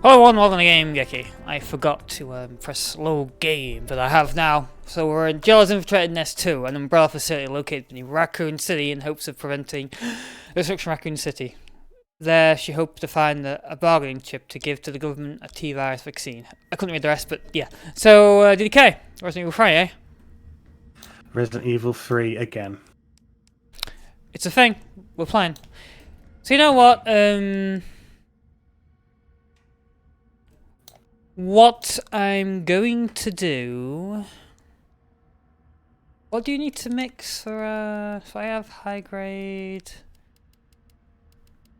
Hello everyone, welcome to Game-Geki. I forgot to press load game, but I have now. So we're in Jail's infiltrated Nest 2, an umbrella facility located in Raccoon City in hopes of preventing destruction of Raccoon City. There she hoped to find a bargaining chip to give to the government a T-virus vaccine. I couldn't read the rest, but yeah. So, DDK, Resident Evil 3, eh? Resident Evil 3 again. It's a thing. We're playing. So you know what? What I'm going to do... What do you need to mix for, if I have high grade...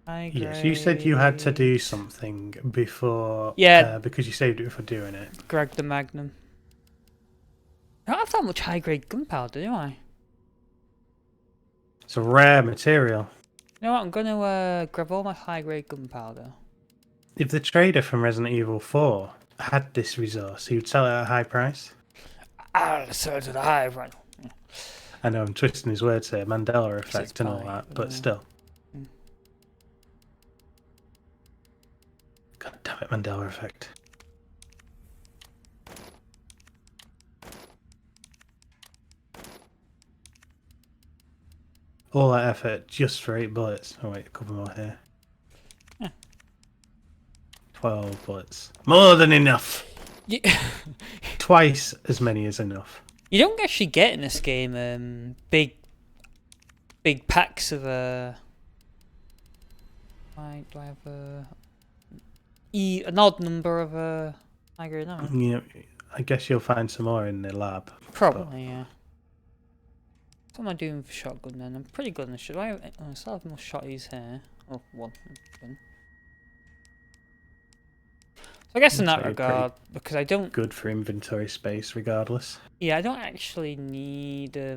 Yes, you said you had to do something before... Yeah. because you saved it for doing it. Greg the Magnum. I don't have that much high grade gunpowder, do I? It's a rare material. You know what, I'm gonna grab all my high grade gunpowder. If the trader from Resident Evil 4 had this resource, he would sell it at a high price. I'll sell it at a high price. I know I'm twisting his words here, Mandela effect and all that, but still. God damn it, Mandela effect. All that effort just for 8 bullets. Oh wait, a couple more here. Yeah. 12 bullets. More than enough! Yeah. Twice as many as enough. You don't actually get in this game big packs of do I have an odd number of high grade ammo? Yeah, I guess you'll find some more in the lab. Probably, yeah. What am I doing for shotgun then? I'm pretty good in the shot. I still have more shotties here. Oh, one. So I guess in that regard, because I don't... Good for inventory space regardless. Yeah, I don't actually need... I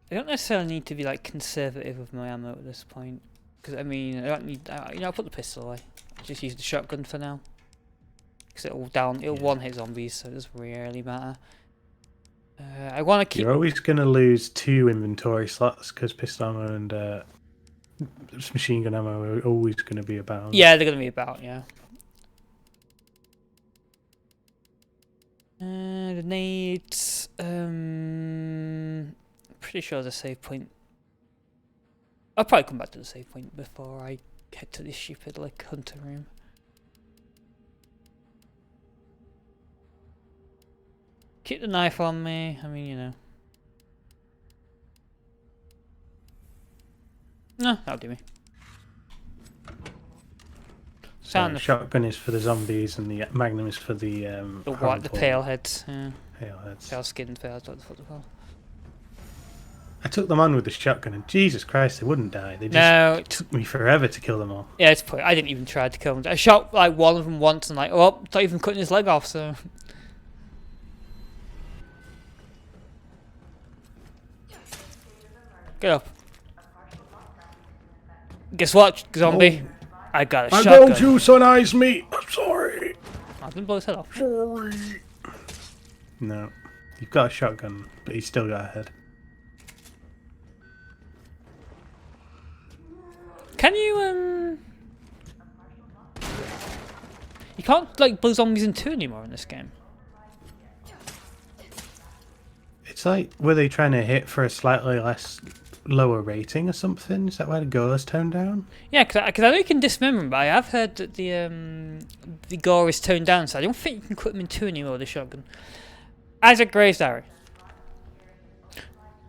don't necessarily need to be like conservative with my ammo at this point. Because I mean, I don't need... I'll put the pistol away. I'll just use the shotgun for now. Because it'll one-hit zombies, so it doesn't really matter. I want to keep... You're always going to lose 2 inventory slots because pistol ammo and machine gun ammo are always going to be about. Yeah, they're going to be about, yeah. The nades... pretty sure there's a save point. I'll probably come back to the save point before I head to this stupid, like, hunter room. Keep the knife on me, I mean, you know. No, that'll do me. So shotgun is for the zombies and the magnum is for the the pale heads, yeah. Pale heads. Pale skinned pales, what the fuck they're called. I took them on with the shotgun and Jesus Christ, they wouldn't die. They just took me forever to kill them all. Yeah, it's point. I didn't even try to kill them. I shot like one of them once and like, oh, not even cutting his leg off, so... Get up. Guess what, zombie? Oh. I got a shotgun. I'm going to euthanize me. I'm sorry. I didn't blow his head off. Sorry. No. You've got a shotgun, but he's still got a head. Can you, You can't, like, blow zombies in 2 anymore in this game. It's like, were they trying to hit for a slightly lower rating or something? Is that why the gore is toned down? Yeah, because I know you can dismember them, but I have heard that the gore is toned down, so I don't think you can put them in 2 anymore with the shotgun. Isaac Graves Diary.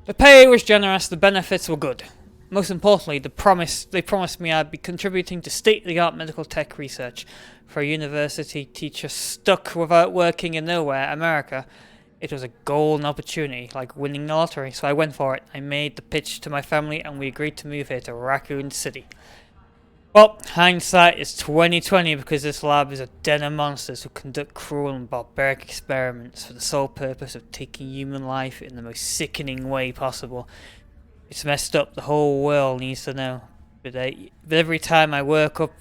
The pay was generous, the benefits were good. Most importantly, they promised me I'd be contributing to state-of-the-art medical tech research. For a university teacher stuck without working in nowhere, America, it was a golden opportunity, like winning the lottery, so I went for it. I made the pitch to my family and we agreed to move here to Raccoon City. Well, hindsight is 20/20 because this lab is a den of monsters who conduct cruel and barbaric experiments for the sole purpose of taking human life in the most sickening way possible. It's messed up, the whole world needs to know. But every time I work up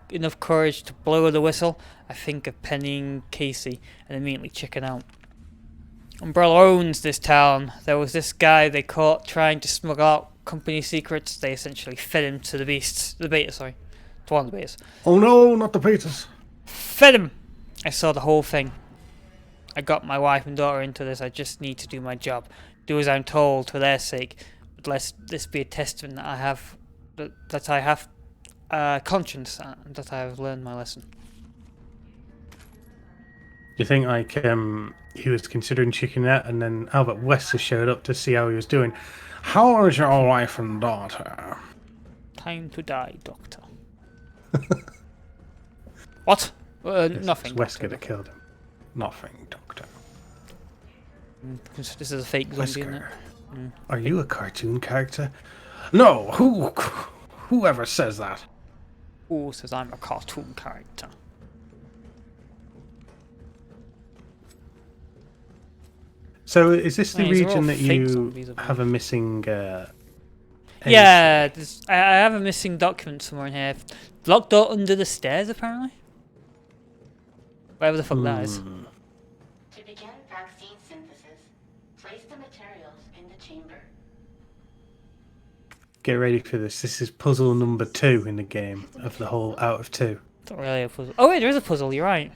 enough courage to blow the whistle, I think of Penny and Casey and immediately chicken out. Umbrella owns this town. There was this guy they caught trying to smuggle out company secrets. They essentially fed him to the beasts. The beta, sorry. To one of the betas. Oh no, not the betas. Fed him! I saw the whole thing. I got my wife and daughter into this. I just need to do my job. Do as I'm told for their sake. But let this be a testament that I have conscience and that I have learned my lesson. Do you think like he was considering checking out, and then Albert West has showed up to see how he was doing? How is your wife and daughter? Time to die, Doctor. What? Nothing. West could have killed him. Nothing, Doctor. This is a fake zombie, isn't it? Are you a cartoon character? No. Whoever says that? Who says I'm a cartoon character? So is this the These are all region that fake you zombies, I believe. have a missing? Yeah, I have a missing document somewhere in here. Locked door under the stairs, apparently. Whatever the fuck that is. To begin vaccine synthesis, place the materials in the chamber. Get ready for this. This is puzzle number 2 in the game of the whole out of 2. It's not really a puzzle. Oh wait, there is a puzzle. You're right.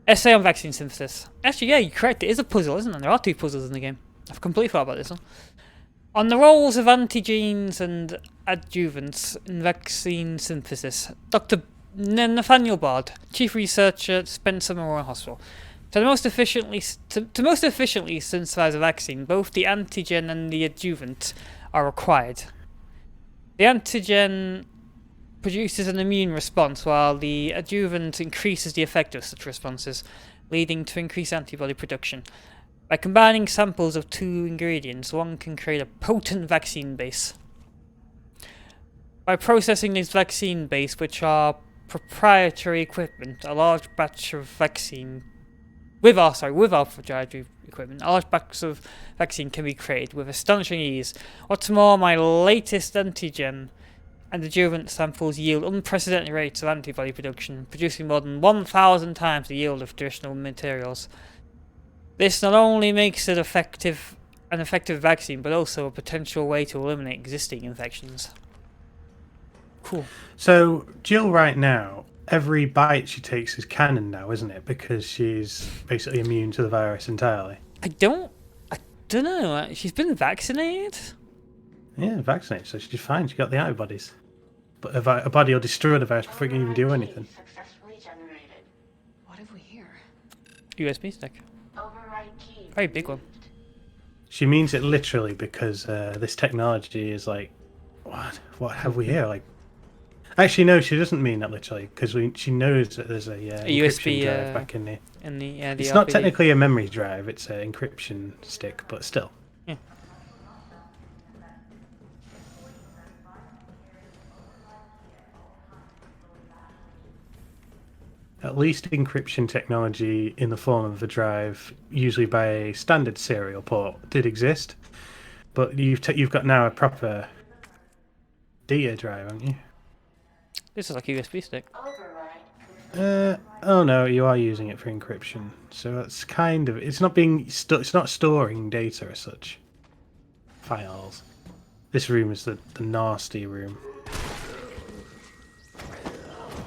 Essay on vaccine synthesis. Actually, yeah, you're correct. It is a puzzle, isn't it? There are 2 puzzles in the game. I've completely forgot about this one. On the roles of antigens and adjuvants in vaccine synthesis, Dr. Nathaniel Bard, chief researcher at Spencer Memorial Hospital. To most efficiently synthesize a vaccine, both the antigen and the adjuvant are required. The antigen produces an immune response, while the adjuvant increases the effect of such responses, leading to increased antibody production. By combining samples of 2 ingredients, one can create a potent vaccine base. By processing this vaccine base, which are proprietary equipment, a large batch of vaccine with our proprietary equipment, a large batch of vaccine can be created with astonishing ease. What's more, my latest antigen and adjuvant samples yield unprecedented rates of antibody production, producing more than 1,000 times the yield of traditional materials. This not only makes it an effective vaccine, but also a potential way to eliminate existing infections. Cool. So Jill, right now, every bite she takes is canon now, isn't it? Because she's basically immune to the virus entirely. I don't know. She's been vaccinated. Yeah, vaccinated, so she's fine. She got the antibodies. But her body will destroy the virus before it can even do anything. Successfully generated. What have we here? USB stick. Override key. Very big one. She means it literally because this technology is like, what have we here? Like, actually, no, she doesn't mean that literally because she knows that there's a encryption USB drive back in there. In the It's RPD. not technically a memory drive; it's an encryption stick, but still. Yeah. At least encryption technology in the form of a drive, usually by a standard serial port, did exist. But you've got now a proper data drive, haven't you? This is like a USB stick. Override. Oh no, you are using it for encryption. So that's kind of it's not being it's not storing data as such. Files. This room is the nasty room.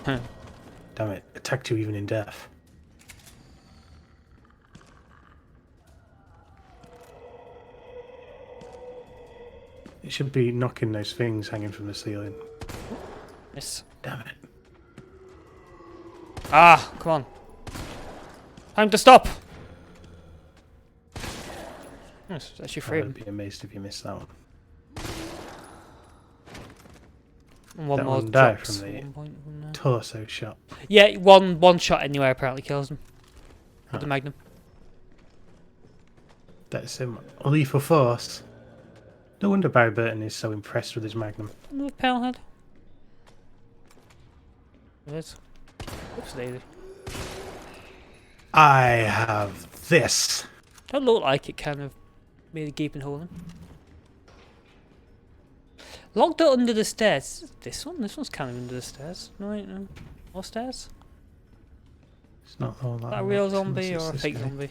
Huh. Damn it! Attacked you even in death. It should be knocking those things hanging from the ceiling. Yes. Damn it! Ah, come on. Time to stop. Yes, that's actually I free. would be amazed if you missed that one. And one That more one died drops. from the 1 point from there. torso shot. Yeah, one shot anywhere apparently kills him. With the Magnum. That's him. A lethal force. No wonder Barry Burton is so impressed with his Magnum. Another pale head. It is. Oops, daisy. I have this. Don't look like it kind of made a gaping hole in. Locked it under the stairs. This one? This one's kind of under the stairs. No, wait, no. More stairs? It's not all that. Is that a real much, zombie it's or a this fake guy. zombie?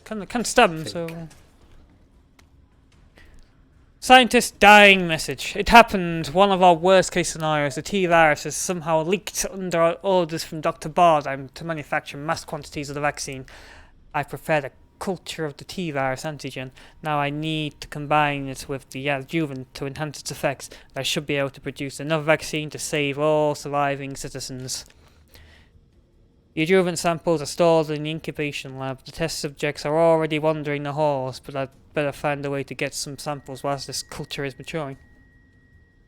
Can't stab him, so... Scientist dying message. It happened. One of our worst case scenarios. The T-virus has somehow leaked under our orders from Dr. Bardheim to manufacture mass quantities of the vaccine. I prefer the culture of the T-virus antigen. Now I need to combine it with the adjuvant to enhance its effects. I should be able to produce enough vaccine to save all surviving citizens. The adjuvant samples are stored in the incubation lab. The test subjects are already wandering the halls, but I'd better find a way to get some samples whilst this culture is maturing.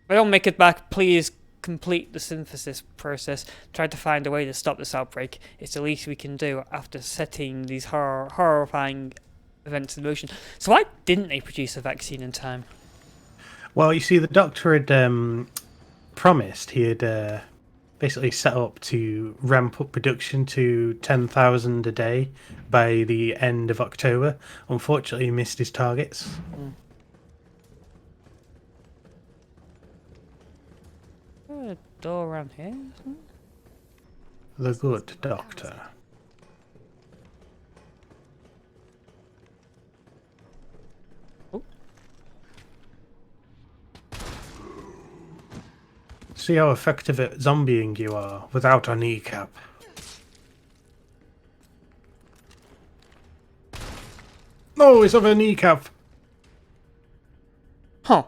If I don't make it back, please complete the synthesis process. Try to find a way to stop this outbreak. It's the least we can do after setting these horrifying events in motion. So why didn't they produce a vaccine in time? Well, you see, the doctor had promised he had basically set up to ramp up production to 10,000 a day by the end of October. Unfortunately, he missed his targets. A door around here? The good doctor. Oh. See how effective at zombieing you are without a kneecap. No, it's of a kneecap. Huh.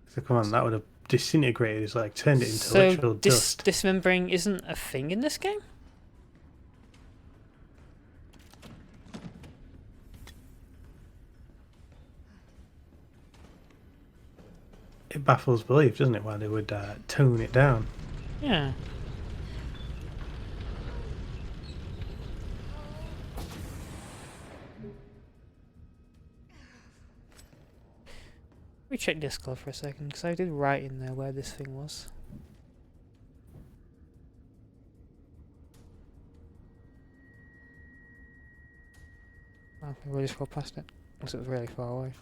So come on, that would have disintegrated his leg, turned it into So literal dust. dismembering isn't a thing in this game? It baffles belief, doesn't it, why they would tone it down. Yeah. Let me check Discord for a second, because I did write in there where this thing was. Oh, we just got past it. Unless it was really far away.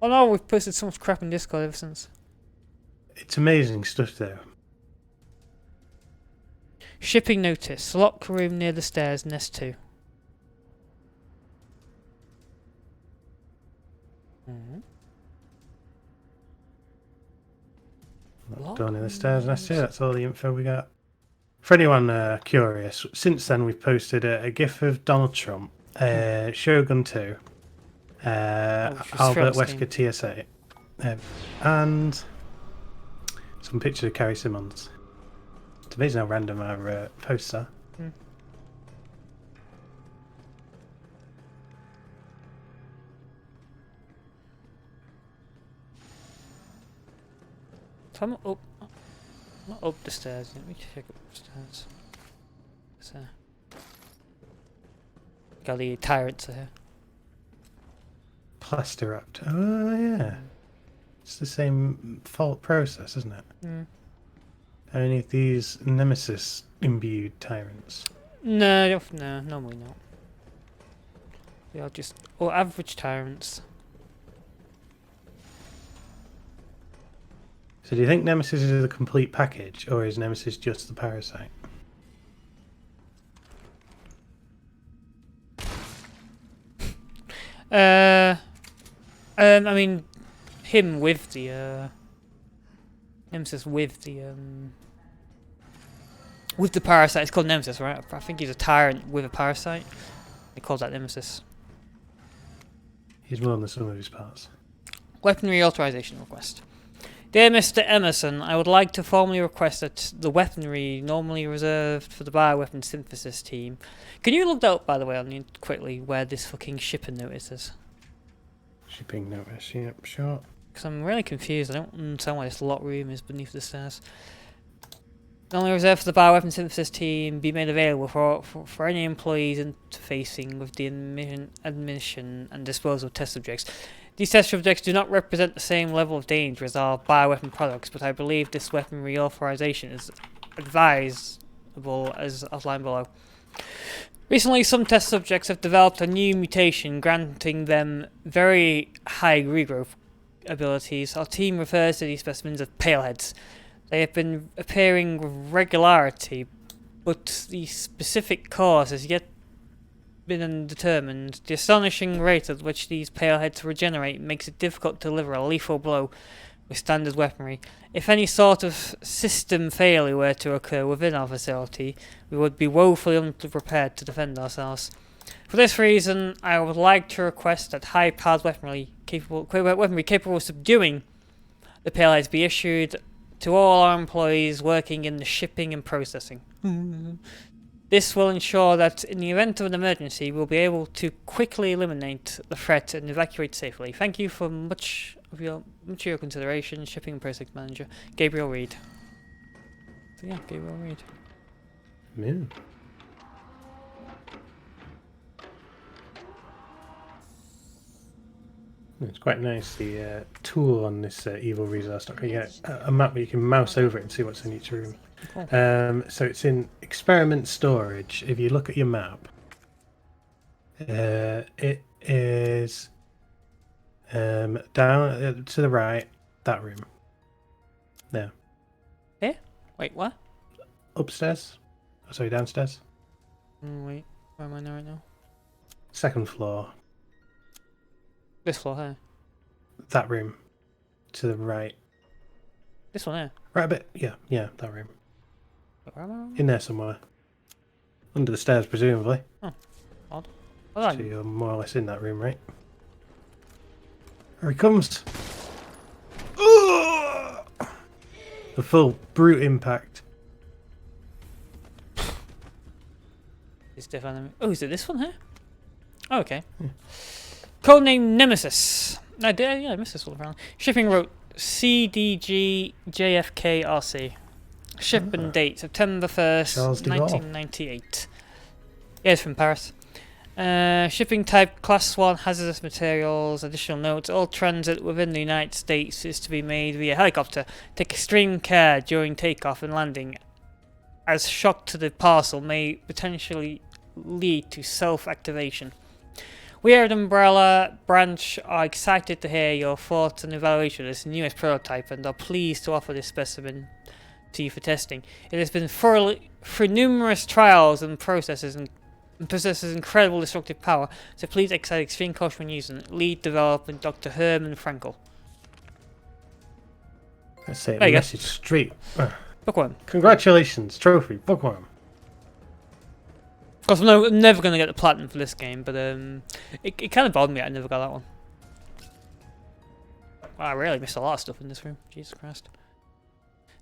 Oh no, we've posted so much crap in Discord ever since. It's amazing stuff, though. Shipping notice. Locker room near the stairs, Nest 2. Down in the stairs, that's it. That's all the info we got. For anyone curious, since then we've posted a GIF of Donald Trump, Shogun 2, Albert Wesker TSA, and some pictures of Carrie Simmons. It's amazing how random our posts are. So I'm up, not up the stairs. Let me check up the stairs. So, got the tyrants here. Plasteraptor. Oh yeah, it's the same fault process, isn't it? Any of these Nemesis imbued tyrants? No, normally not. They are just average tyrants. So do you think Nemesis is a complete package, or is Nemesis just the parasite? I mean, him with the Nemesis with the parasite. It's called Nemesis, right? I think he's a tyrant with a parasite. They call that Nemesis. He's more than the sum of his parts. Weaponry authorization request. Dear Mr. Emerson, I would like to formally request that the weaponry normally reserved for the bioweapon synthesis team. Can you look that up, by the way, on you quickly, where this fucking shipping notice is? Shipping notice, yep, sure. Because I'm really confused. I don't understand why this lock room is beneath the stairs. Normally reserved for the bioweapon synthesis team, be made available for any employees interfacing with the admission and disposal of test subjects. These test subjects do not represent the same level of danger as our bioweapon products, but I believe this weapon reauthorization is advisable as outlined below. Recently, some test subjects have developed a new mutation granting them very high regrowth abilities. Our team refers to these specimens as paleheads. They have been appearing with regularity but the specific cause has yet been undetermined. The astonishing rate at which these pale heads regenerate makes it difficult to deliver a lethal blow with standard weaponry. If any sort of system failure were to occur within our facility, we would be woefully unprepared to defend ourselves. For this reason, I would like to request that high-powered weaponry capable of subduing the pale heads be issued to all our employees working in the shipping and processing. This will ensure that in the event of an emergency, we'll be able to quickly eliminate the threat and evacuate safely. Thank you for much of your consideration, Shipping and Processing Manager, Gabriel Reed. So yeah, Gabriel Reed. Yeah. It's quite nice, the tool on this evil resource. You get a map where you can mouse over it and see what's in each room. Cool. So it's in experiment storage. If you look at your map, it is down to the right, that room. There. Here? Wait, what? Upstairs. Oh, sorry, downstairs. Wait, where am I now right now? Second floor. This floor here. That room. To the right. This one here. Right a bit. Yeah, that room. Where am I? In there somewhere. Under the stairs, presumably. Odd. So you're more or less in that room, right? Here he comes! Ugh! The full brute impact. It's different. Oh, is it this one here? Oh, okay. Codename Nemesis. I missed this one around. Shipping route CDG JFKRC. Ship and date September 1st, 1998. Yeah, it's from Paris. Shipping type Class 1 hazardous materials. Additional notes: all transit within the United States is to be made via helicopter. Take extreme care during takeoff and landing, as shock to the parcel may potentially lead to self-activation. We at Umbrella Branch are excited to hear your thoughts and evaluation of this newest prototype and are pleased to offer this specimen to you for testing. It has been thoroughly through numerous trials and processes and possesses incredible destructive power, so please exercise extreme caution when using it. Lead development Dr. Herman Frankel. Let's say There you go. message straight. Bookworm. Congratulations, trophy, bookworm. Of course, I'm never going to get the platinum for this game, but it kind of bothered me I never got that one. Wow, I really missed a lot of stuff in this room. Jesus Christ.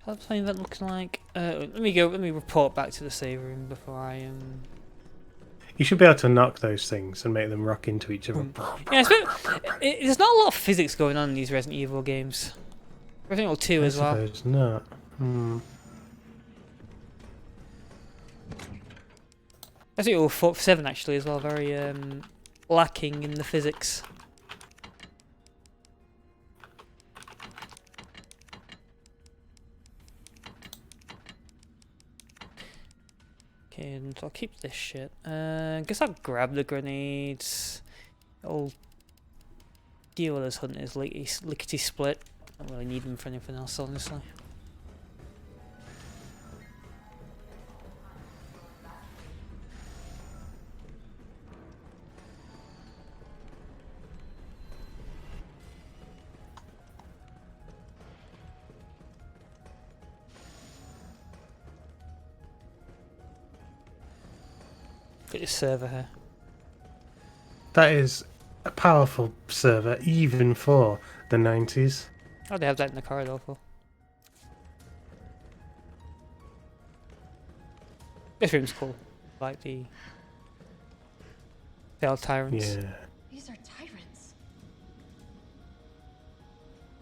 How's the playing event looking like? Let me report back to the save room before I You should be able to knock those things and make them rock into each other. Yeah, there's not a lot of physics going on in these Resident Evil games. Resident Evil 2 as well. I suppose not. Resident Evil 7 actually as well, very lacking in the physics. Okay, and I'll keep this shit. Guess I'll grab the grenades. I'll deal with this hunters lickety split. I don't really need them for anything else, honestly. Got your server here. That is a powerful server, even for the 90s. Oh, they have that in the corridor for. This room's cool. Like the Veiled Tyrants. Yeah. These are tyrants.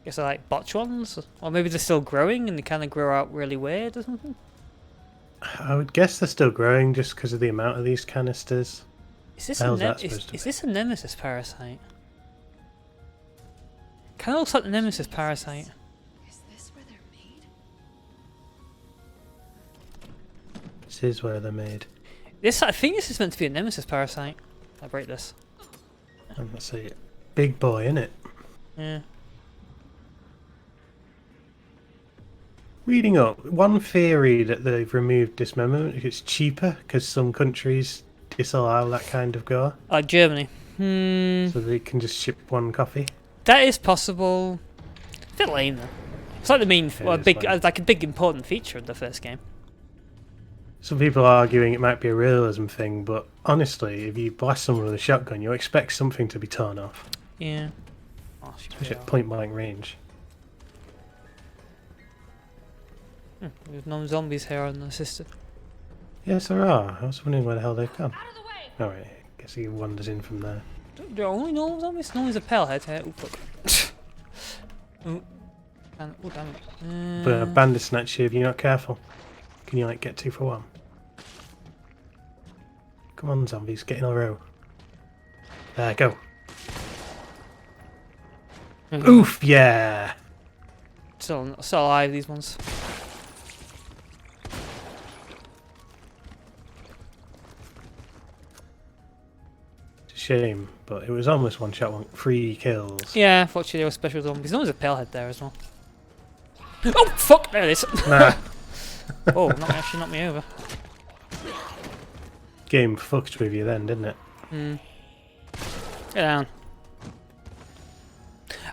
Guess they're like botch ones? Or maybe they're still growing and they kind of grow out really weird or something? I would guess they're still growing just because of the amount of these canisters. Is this How's a that supposed to is be? this a Nemesis parasite? Kind of looks like the Nemesis parasite. Is this where they're made? This is where they're made. I think this is meant to be a Nemesis parasite. I break this. And that's a big boy, innit? Yeah. Reading up, one theory that they've removed dismemberment is it's cheaper because some countries disallow that kind of gore, Like Germany. so they can just ship one copy. That is possible. A bit lame though. It's like the main, well, is big, lame. like a big important feature of the first game. Some people are arguing it might be a realism thing, but honestly, if you blast someone with a shotgun, you expect something to be torn off, Yeah. Oh, should especially be at point blank range. There's no zombies here unassisted. Yes, there are. I was wondering where the hell they've gone. Alright, guess he wanders in from there. There are only normal zombies? No one's a pale head here. Oh, fuck. Oh, damn it. But a bandit snatch you if you're not careful. Can you like get 2 for 1? Come on, zombies, get in a row. There, go. Oof, yeah. Still alive, these ones. It's a shame, but it was almost one shot, 3 kills. Yeah, fortunately there were special zombies. No one's a pale head there as well. Oh, fuck! There it is. Nah, Oh, actually knocked me over. game fucked with you then, didn't it? Get down.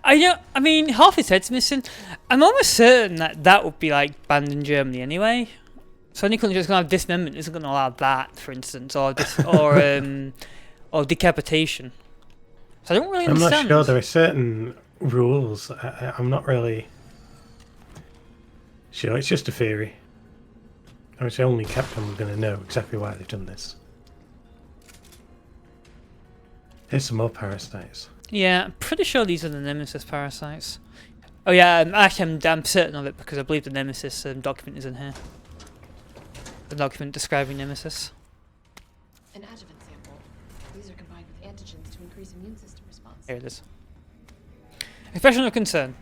I mean, half his head's missing. I'm almost certain that that would be like banned in Germany anyway. So any country that's gonna have dismemberment isn't gonna allow that, for instance, or or decapitation. So I don't really I'm understand. not sure. There are certain rules. I'm not really sure. It's just a theory. I wish only Capcom were going to know exactly why they've done this. Here's some more parasites. Yeah, I'm pretty sure these are the Nemesis parasites. Oh yeah, actually I'm certain of it because I believe the Nemesis document is in here. The document describing Nemesis. An adjuvant sample. These are combined with antigens to increase immune system response. Here it is. Expression of concern.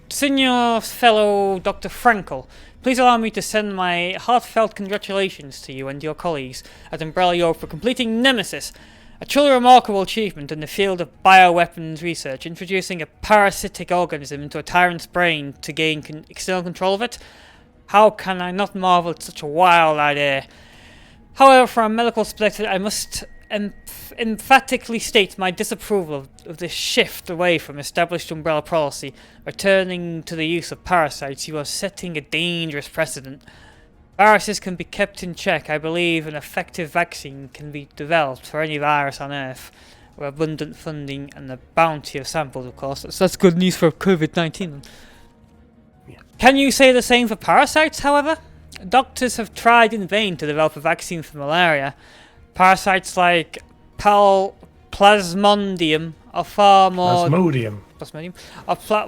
Senior fellow Dr. Frankel, please allow me to send my heartfelt congratulations to you and your colleagues at Umbrella Europe for completing Nemesis, a truly remarkable achievement in the field of bioweapons research, introducing a parasitic organism into a tyrant's brain to gain external control of it. How can I not marvel at such a wild idea? However, from a medical perspective, I must emphatically state my disapproval of this shift away from established umbrella policy. Returning to the use of parasites, you are setting a dangerous precedent. Viruses can be kept in check. I believe an effective vaccine can be developed for any virus on Earth, with abundant funding and the bounty of samples, of course. So that's good news for COVID-19. Yeah. Can you say the same for parasites, however? Doctors have tried in vain to develop a vaccine for malaria. Parasites like Plasmodium are far more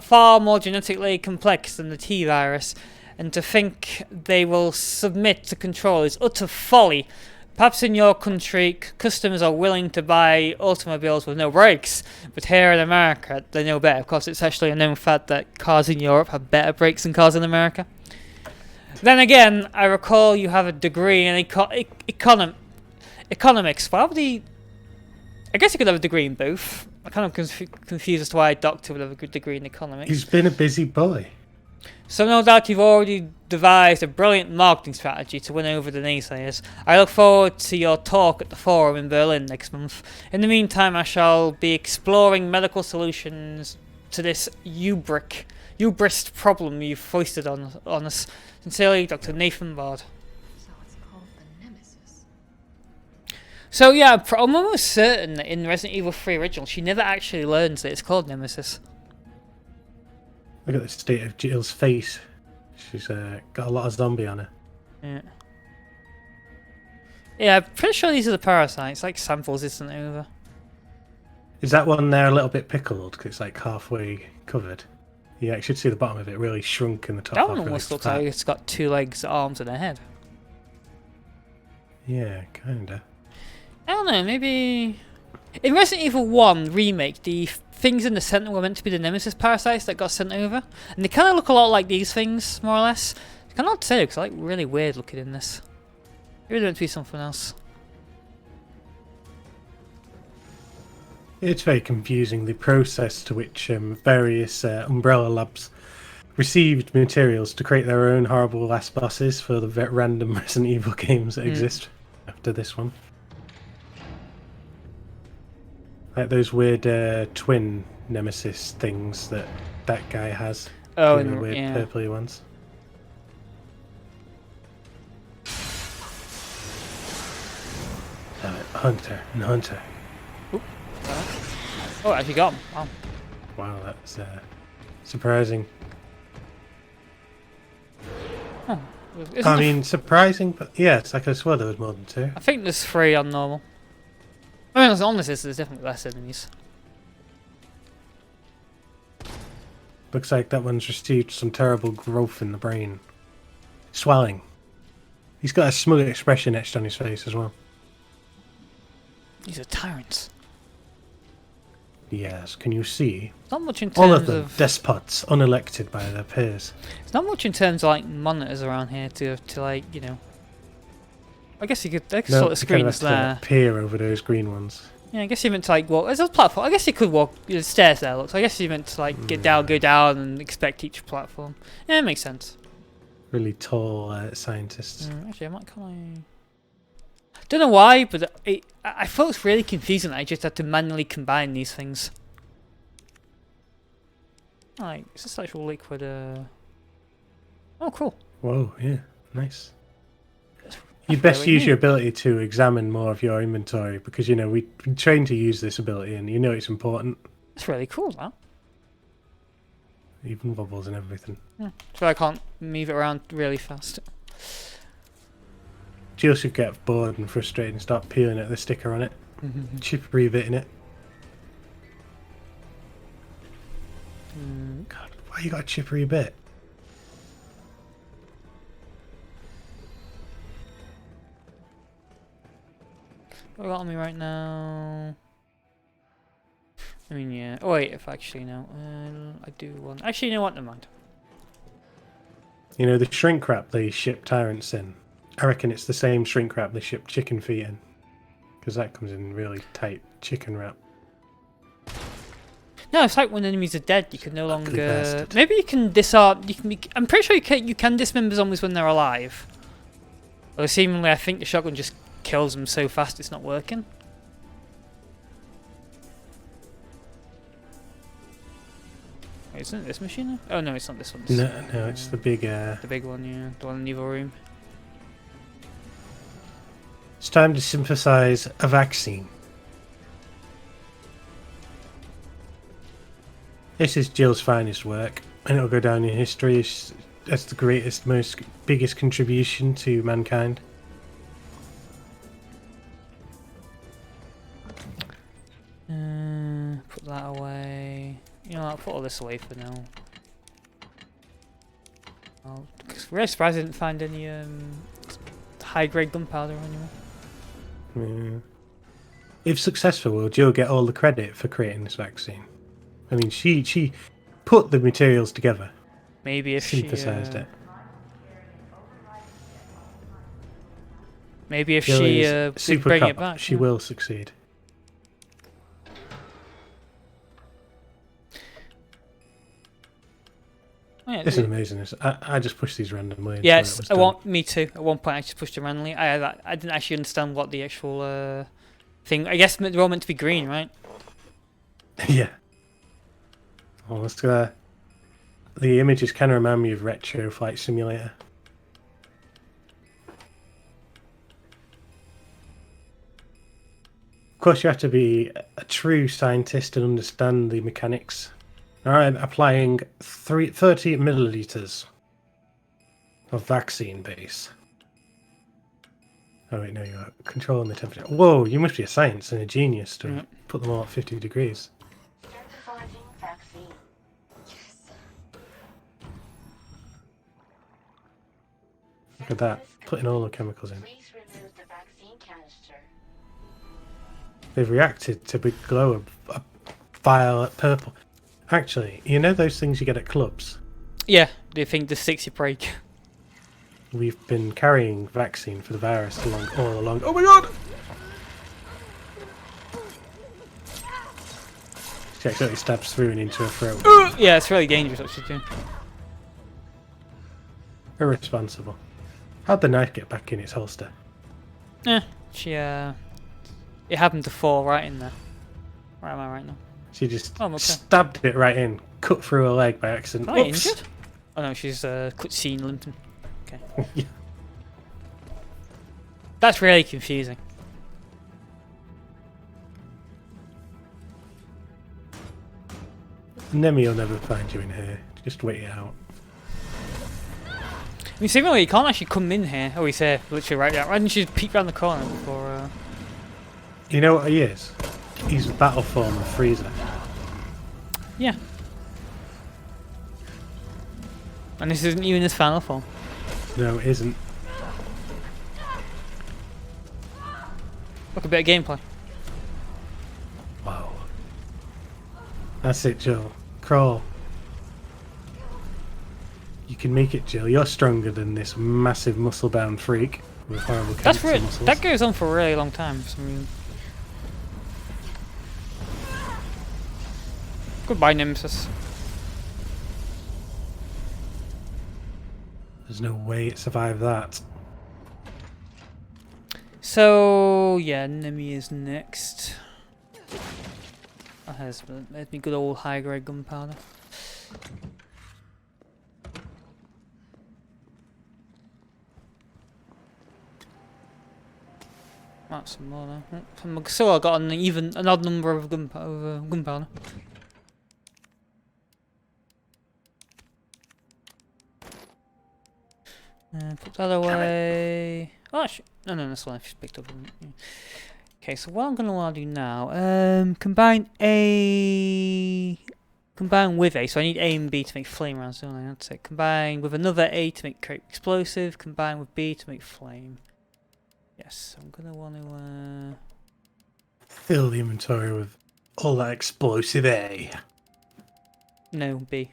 far more genetically complex than the T virus, and to think they will submit to control is utter folly. Perhaps in your country, customers are willing to buy automobiles with no brakes, but here in America, they know better. Of course, it's actually a known fact that cars in Europe have better brakes than cars in America. Then again, I recall you have a degree in economics. Why would he? I guess he could have a degree in both. I'm kind of confused as to why a doctor would have a good degree in economics. He's been a busy boy. So no doubt you've already devised a brilliant marketing strategy to win over the naysayers. I look forward to your talk at the forum in Berlin next month. In the meantime, I shall be exploring medical solutions to this hubris problem you've foisted on us. Sincerely, Dr. Nathan Bard. So it's called the Nemesis. So yeah, I'm almost certain that in Resident Evil 3 original, she never actually learns that it's called Nemesis. Look at the state of Jill's face. She's got a lot of zombie on her. Yeah. Yeah, I'm pretty sure these are the parasites, like samples isn't over. Is that one there a little bit pickled? Because it's like halfway covered. Yeah, you should see the bottom of it really shrunk in the top. That half, one really almost looks fat. like it's got 2 legs, arms, and a head. Yeah, kinda. I don't know, maybe... In Resident Evil 1 Remake, the things in the centre were meant to be the Nemesis parasites that got sent over. And they kind of look a lot like these things, more or less. It's kind of hard to say, because I like really weird looking in this. Maybe they're meant to be something else. It's very confusing, the process to which various Umbrella Labs received materials to create their own horrible last bosses for the random Resident Evil games that exist after this one. Like those weird twin nemesis things that guy has. Oh, You know, and weird yeah. purpley ones. Hunter and Hunter. Oh, I actually got him. Wow. Wow, that's surprising. Isn't I the mean, surprising, but yeah, it's like I swore there was more than 2. I think there's 3 on normal. I mean, on this list, there's definitely less enemies. Looks like that one's received some terrible growth in the brain. Swelling. He's got a smug expression etched on his face as well. These are tyrants. Yes, can you see? Not much in All of terms them, of. despots, unelected by their peers. There's not much in terms of like monitors around here to like I guess you could. There's sort of you kind have screens to there. peer over those green ones. Yeah, I guess you meant to like walk. There's a platform. I guess you could walk. There's stairs there. Look, so I guess you meant to like get down, go down, and expect each platform. Yeah, it makes sense. Really tall scientists. Actually, I might kind of. Don't know why, but I felt it's really confusing that I just had to manually combine these things. Like, is this actual liquid? Oh, cool. Whoa, yeah, nice. That's You'd best really use neat. your ability to examine more of your inventory because, you know, we train to use this ability and you know it's important. That's really cool, that. Even wobbles and everything. So I can't move it around really fast. Jill should get bored and frustrated and start peeling at the sticker on it. Chip rebitting it. God, why you got a chippery bit? What have I got on me right now? I mean, yeah. Oh wait, if actually no, I do want. Actually, you know what? Never mind. You know, the shrink wrap they ship tyrants in. I reckon it's the same shrink wrap they ship chicken feet in. Because that comes in really tight chicken wrap. No, it's like when enemies are dead, you can no Ugly longer. bastard. Maybe you can disarm. You can. I'm pretty sure you can dismember zombies when they're alive. Although seemingly, I think the shotgun just kills them so fast it's not working. Wait, isn't it this machine? Oh no, it's not this one. It's, No, it's the big... the big one, yeah, the one in the evil room. It's time to synthesize a vaccine. This is Jill's finest work, and it'll go down in history as the greatest, biggest contribution to mankind. Put that away. You know, I'll put all this away for now. I'm really surprised I didn't find any high-grade gunpowder anymore. Yeah. If successful, will Jill get all the credit for creating this vaccine? I mean, she put the materials together, Maybe if she synthesized it. Maybe if Jill she is did super bring cop. it back. She yeah. will succeed. Oh, yeah, This is amazing. I just push these randomly. yes, until it was done. me too. At one point, I just pushed it randomly. I didn't actually understand what the actual thing. I guess they're all meant to be green, right? Yeah. Almost. The images kind of remind me of Retro Flight Simulator. Of course, you have to be a true scientist and understand the mechanics. Alright, applying 30 milliliters of vaccine base. Oh wait, no, you're controlling the temperature. Whoa, you must be a science and a genius to put them all at 50 degrees. Synthesizing vaccine. Look at that, putting all the chemicals in. Please remove the vaccine canister. They've reacted to glow a violet purple. Actually, you know those things you get at clubs? Yeah, do you think the 60 break? We've been carrying vaccine for the virus all along. Oh my god! She accidentally stabs through and into her throat. Yeah, it's really dangerous what she's doing. Irresponsible. How'd the knife get back in its holster? Eh, she, it happened to fall right in there. Where am I right now? She just Oh, I'm okay. stabbed it right in, cut through her leg by accident. Am I Oops. injured? Oh no, she's cutscene limping. Okay. Yeah. That's really confusing. Nemi will never find you in here. Just wait it out. I mean, seemingly you can't actually come in here. Oh, he's here, literally right there. Why didn't you just peek around the corner before? You know what he is? He's battle form of Freezer. Yeah. And this isn't even his final form. No, it isn't. Look, a bit of gameplay. Wow. That's it, Jill. Crawl. You can make it, Jill. You're stronger than this massive muscle-bound freak with horrible That's cancer weird. muscles. That goes on for a really long time. For some reason. Goodbye, Nemesis. There's no way it survived that. So yeah, Nemi is next. That has me good old high-grade gunpowder. That's some more now. So I got an odd number of gunpowder. Put that away. Oh, no, that's one I've just picked up. Okay, so what I'm gonna want to do now, combine with A. So I need A and B to make flame rounds, don't I? That's it. Combine with another A to make explosive. Combine with B to make flame. Yes, I'm gonna want to. Fill the inventory with all that explosive A. No, B.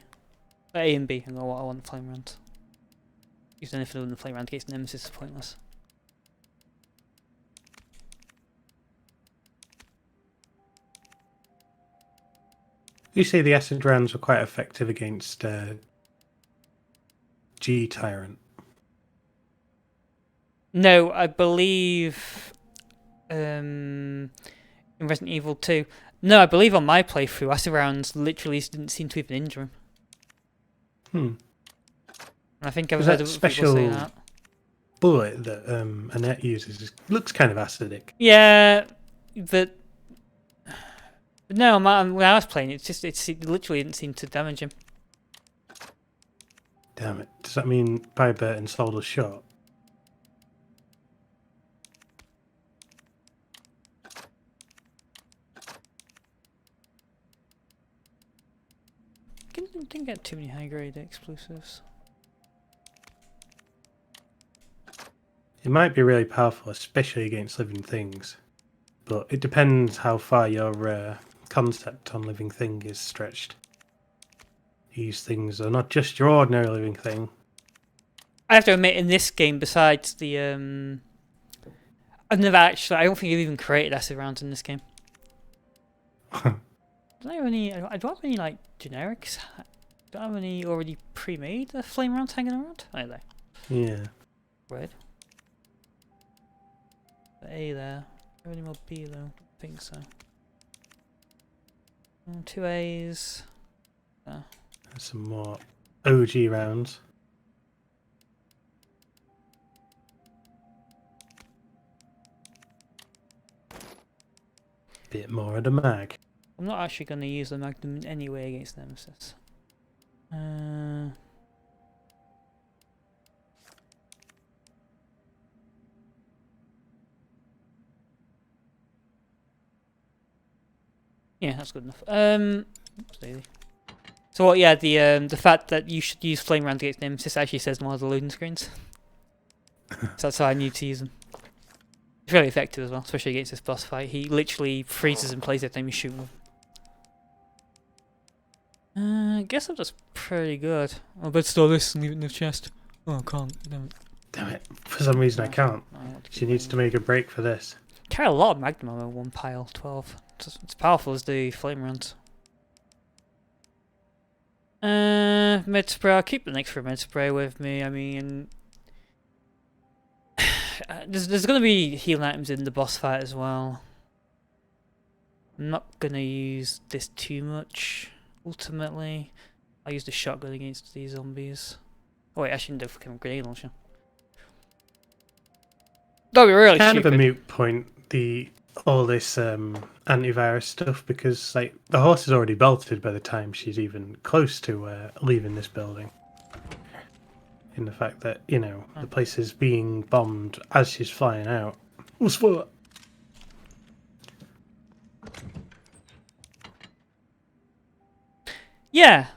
A and B. I know what I want flame rounds. Using anything other than flame round against Nemesis is pointless. You say the acid rounds were quite effective against G Tyrant. No, I believe in Resident Evil 2. No, I believe on my playthrough, acid rounds literally didn't seem to even injure him. And I think I've heard other people say that. Bullet that Annette uses looks kind of acidic. Yeah, but no, when I was playing, it literally didn't seem to damage him. Damn it! Does that mean Burton sold us short? Didn't get too many high grade explosives. It might be really powerful, especially against living things, but it depends how far your concept on living thing is stretched. These things are not just your ordinary living thing. I have to admit, in this game, besides the I don't think I've even created acid rounds in this game. Do I don't have any like generics. Don't have any already pre-made flame rounds hanging around either. Yeah. Weird. A there. Do I have any more B though? I think so. 2 A's. There's some more OG rounds. Bit more of the mag. I'm not actually going to use the Magnum in any way against Nemesis. Yeah, that's good enough. So what? Yeah, the fact that you should use flame rounds against Nemesis actually says in one of the loading screens. So that's how I knew to use them. It's really effective as well, especially against this boss fight. He literally freezes in place every time you shoot him. I guess I'm just pretty good. I'll bet store this and leave it in the chest. Oh, I can't. Damn it. For some reason I can't. She needs to make a break for this. Carry a lot of Magnum ammo in one pile, 12. It's as powerful as the flame rounds. Med spray. I'll keep the extra med spray with me. I mean, there's gonna be healing items in the boss fight as well. I'm not gonna use this too much. Ultimately, I'll use the shotgun against these zombies. Oh wait, I shouldn't do fucking grenade launcher. That'd be really Kind stupid. of a moot point. All this antivirus stuff, because like the horse is already belted by the time she's even close to leaving this building. In the fact that the place is being bombed as she's flying out. What's for? Yeah.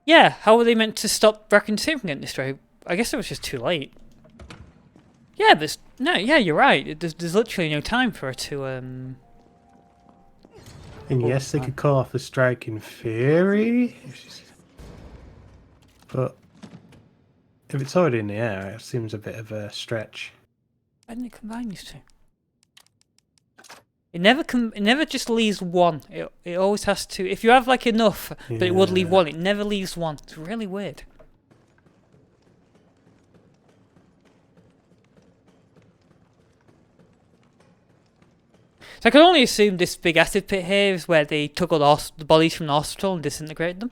Yeah, how were they meant to stop Raccoon City from getting destroyed? I guess it was just too late. Yeah, yeah, you're right. There's literally no time for her to And yes, they could call off the strike in theory, but if it's already in the air, it seems a bit of a stretch. Why didn't they combine these two? It never just leaves one. It always has to. If you have like enough, but it would leave one. It never leaves one. It's really weird. So I can only assume this big acid pit here is where they took all the bodies from the hospital and disintegrated them.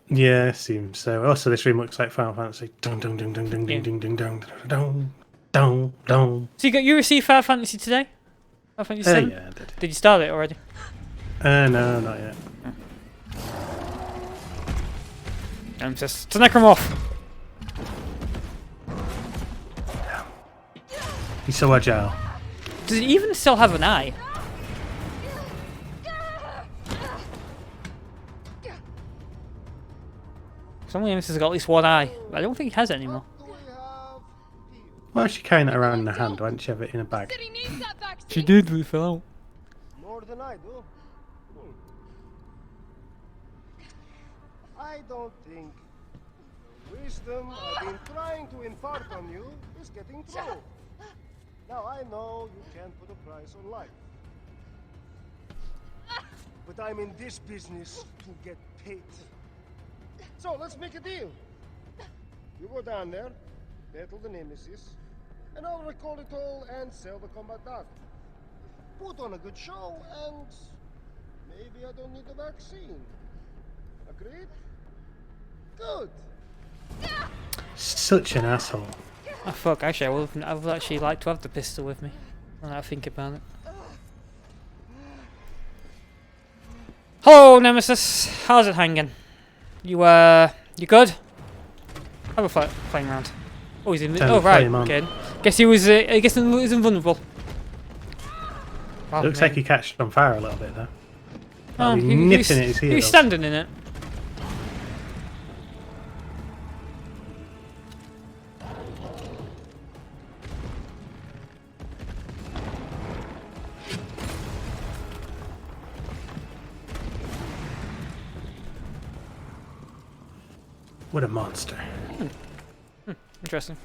Yeah, seems so. Also, this room looks like Final Fantasy. Dun dun dun dun dun dun dun dun dun dun dun dun. So you received Final Fantasy today? Final Fantasy 7? Yeah, I did. Did you start it already? No, not yet. It's a necromorph. He's so agile. Does it even still have an eye? Some Nemesis has got at least one eye, but I don't think he has it anymore. Well, she carrying it around in her hand. Why didn't she have it in a bag? She did, but it fell out. More than I do. I don't think the wisdom I've been trying to impart on you is getting through. Now I know you can't put a price on life. But I'm in this business to get paid. So let's make a deal. You go down there, battle the Nemesis, and I'll record it all and sell the combat data. Put on a good show, and maybe I don't need the vaccine. Agreed? Good. Such an asshole. Oh fuck, actually I would actually like to have the pistol with me. Now that I think about it. Hello Nemesis, how's it hanging? You good? Have a flame round. Oh, he's in. Oh right, okay. Guess he was. I guess he was invulnerable. Wow, Looks like he catched on fire a little bit though. Oh, nipping at his heels. He was standing in it. What a monster. Interesting.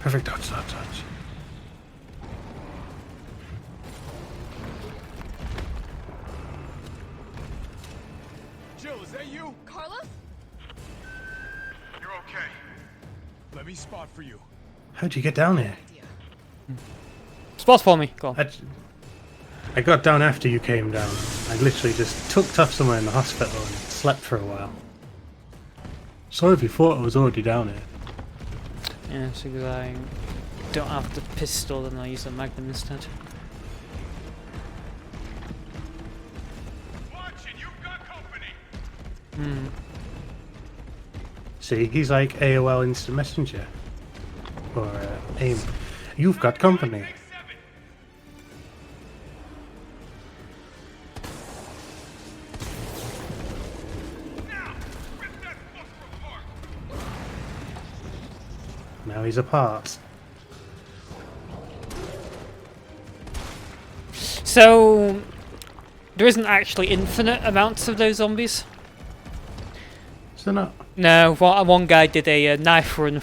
Perfect dodge. Jill, is that you? Carlos? You're okay. Let me spot for you. How'd you get down here? Spot for me. Go on. I got down after you came down. I literally just tucked off somewhere in the hospital and slept for a while. Sorry if you thought I was already down here. Yeah, so because I don't have the pistol, then I'll use the Magnum instead. Watch it, you've got company. See, he's like AOL Instant Messenger. Or AIM. You've got company. Now he's apart. So there isn't actually infinite amounts of those zombies. So not. No, one guy did a knife run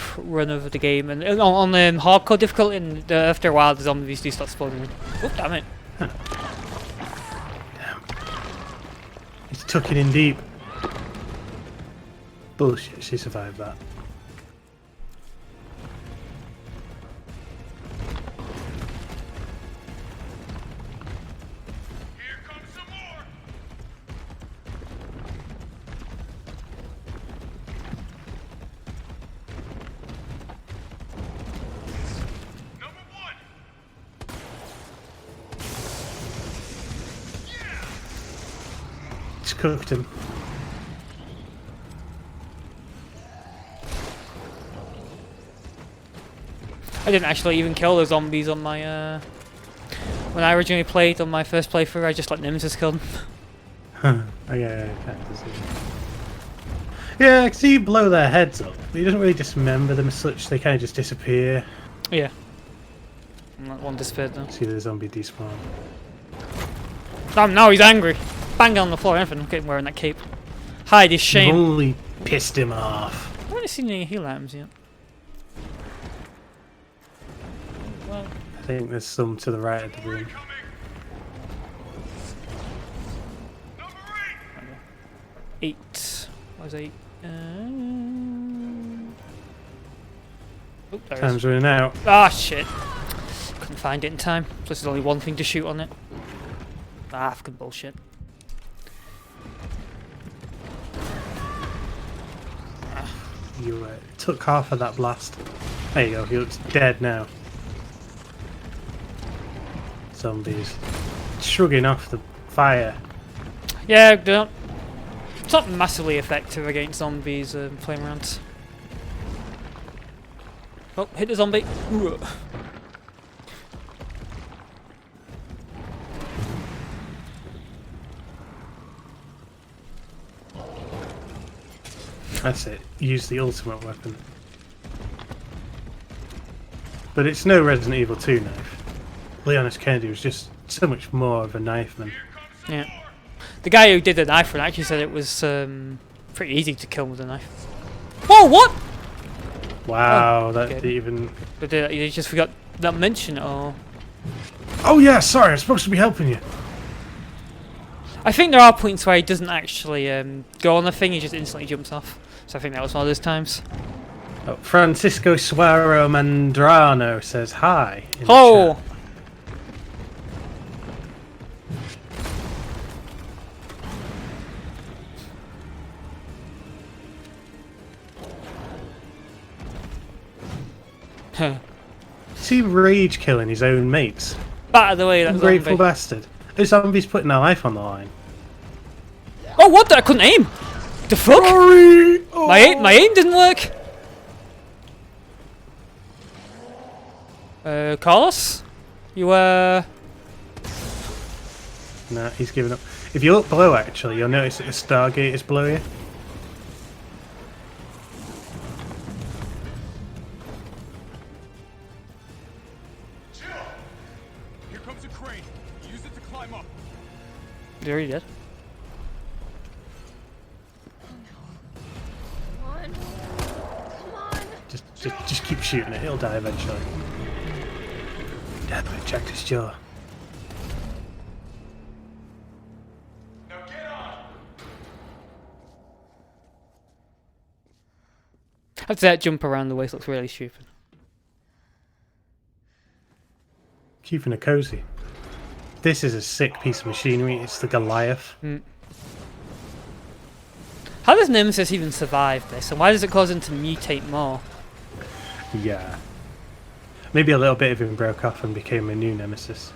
over the game, and on hardcore difficulty, and after a while the zombies do start spawning. Oh, damn it. He's took it in deep. Bullshit, she survived that. Here comes some more. Number one. Just cooked him. I didn't actually even kill the zombies on my when I originally played on my first playthrough. I just let Nemesis kill them. Oh yeah, yeah, because you blow their heads up. He doesn't really dismember them as such. They kind of just disappear. Yeah. And that one disappeared now. See the zombie despawn. Damn, now he's angry. Bang on the floor, everything. Look at him wearing that cape. Hide his You've shame. only pissed him off. I haven't seen any heal items yet. Well, I think there's some to the right of the room. Number 8. What was 8? Oh, there it is. Time's running out. Ah, shit. Couldn't find it in time. Plus, there's only one thing to shoot on it. Ah, fucking bullshit. You took half of that blast. There you go, he looks dead now. Zombies. Shrugging off the fire. Yeah, it's not massively effective against zombies playing around. Oh, hit the zombie. Ooh. That's it. Use the ultimate weapon. But it's no Resident Evil 2 knife. Leon Kennedy was just so much more of a knife man. Yeah. The guy who did the knife run actually said it was pretty easy to kill with a knife. Oh, what? Wow, Oh, that okay. didn't even... But you just forgot that mention it all. Oh yeah, sorry, I'm supposed to be helping you. I think there are points where he doesn't actually go on the thing, he just instantly jumps off. So I think that was one of those times. Oh, Francisco Suaro Mandrano says hi. In the Oh! chat. Is he rage killing his own mates? Batter the way that Ungrateful zombie. bastard. Those zombies putting their life on the line. Oh, what? I couldn't aim! The fuck? Sorry! Oh. My aim didn't work! Carlos? You, No, he's giving up. If you look below, actually, you'll notice that the Stargate is below you. Jill! Here comes a crane. Use it to climb up. You already did. Come on. Come on. Just keep shooting it. It'll die eventually. Damn it, checked his jaw. Now get on! After that jump around the waist looks really stupid. Keeping it cozy. This is a sick piece of machinery. It's the Goliath. How does Nemesis even survive this? And why does it cause him to mutate more? Yeah. Maybe a little bit of him broke off and became a new Nemesis.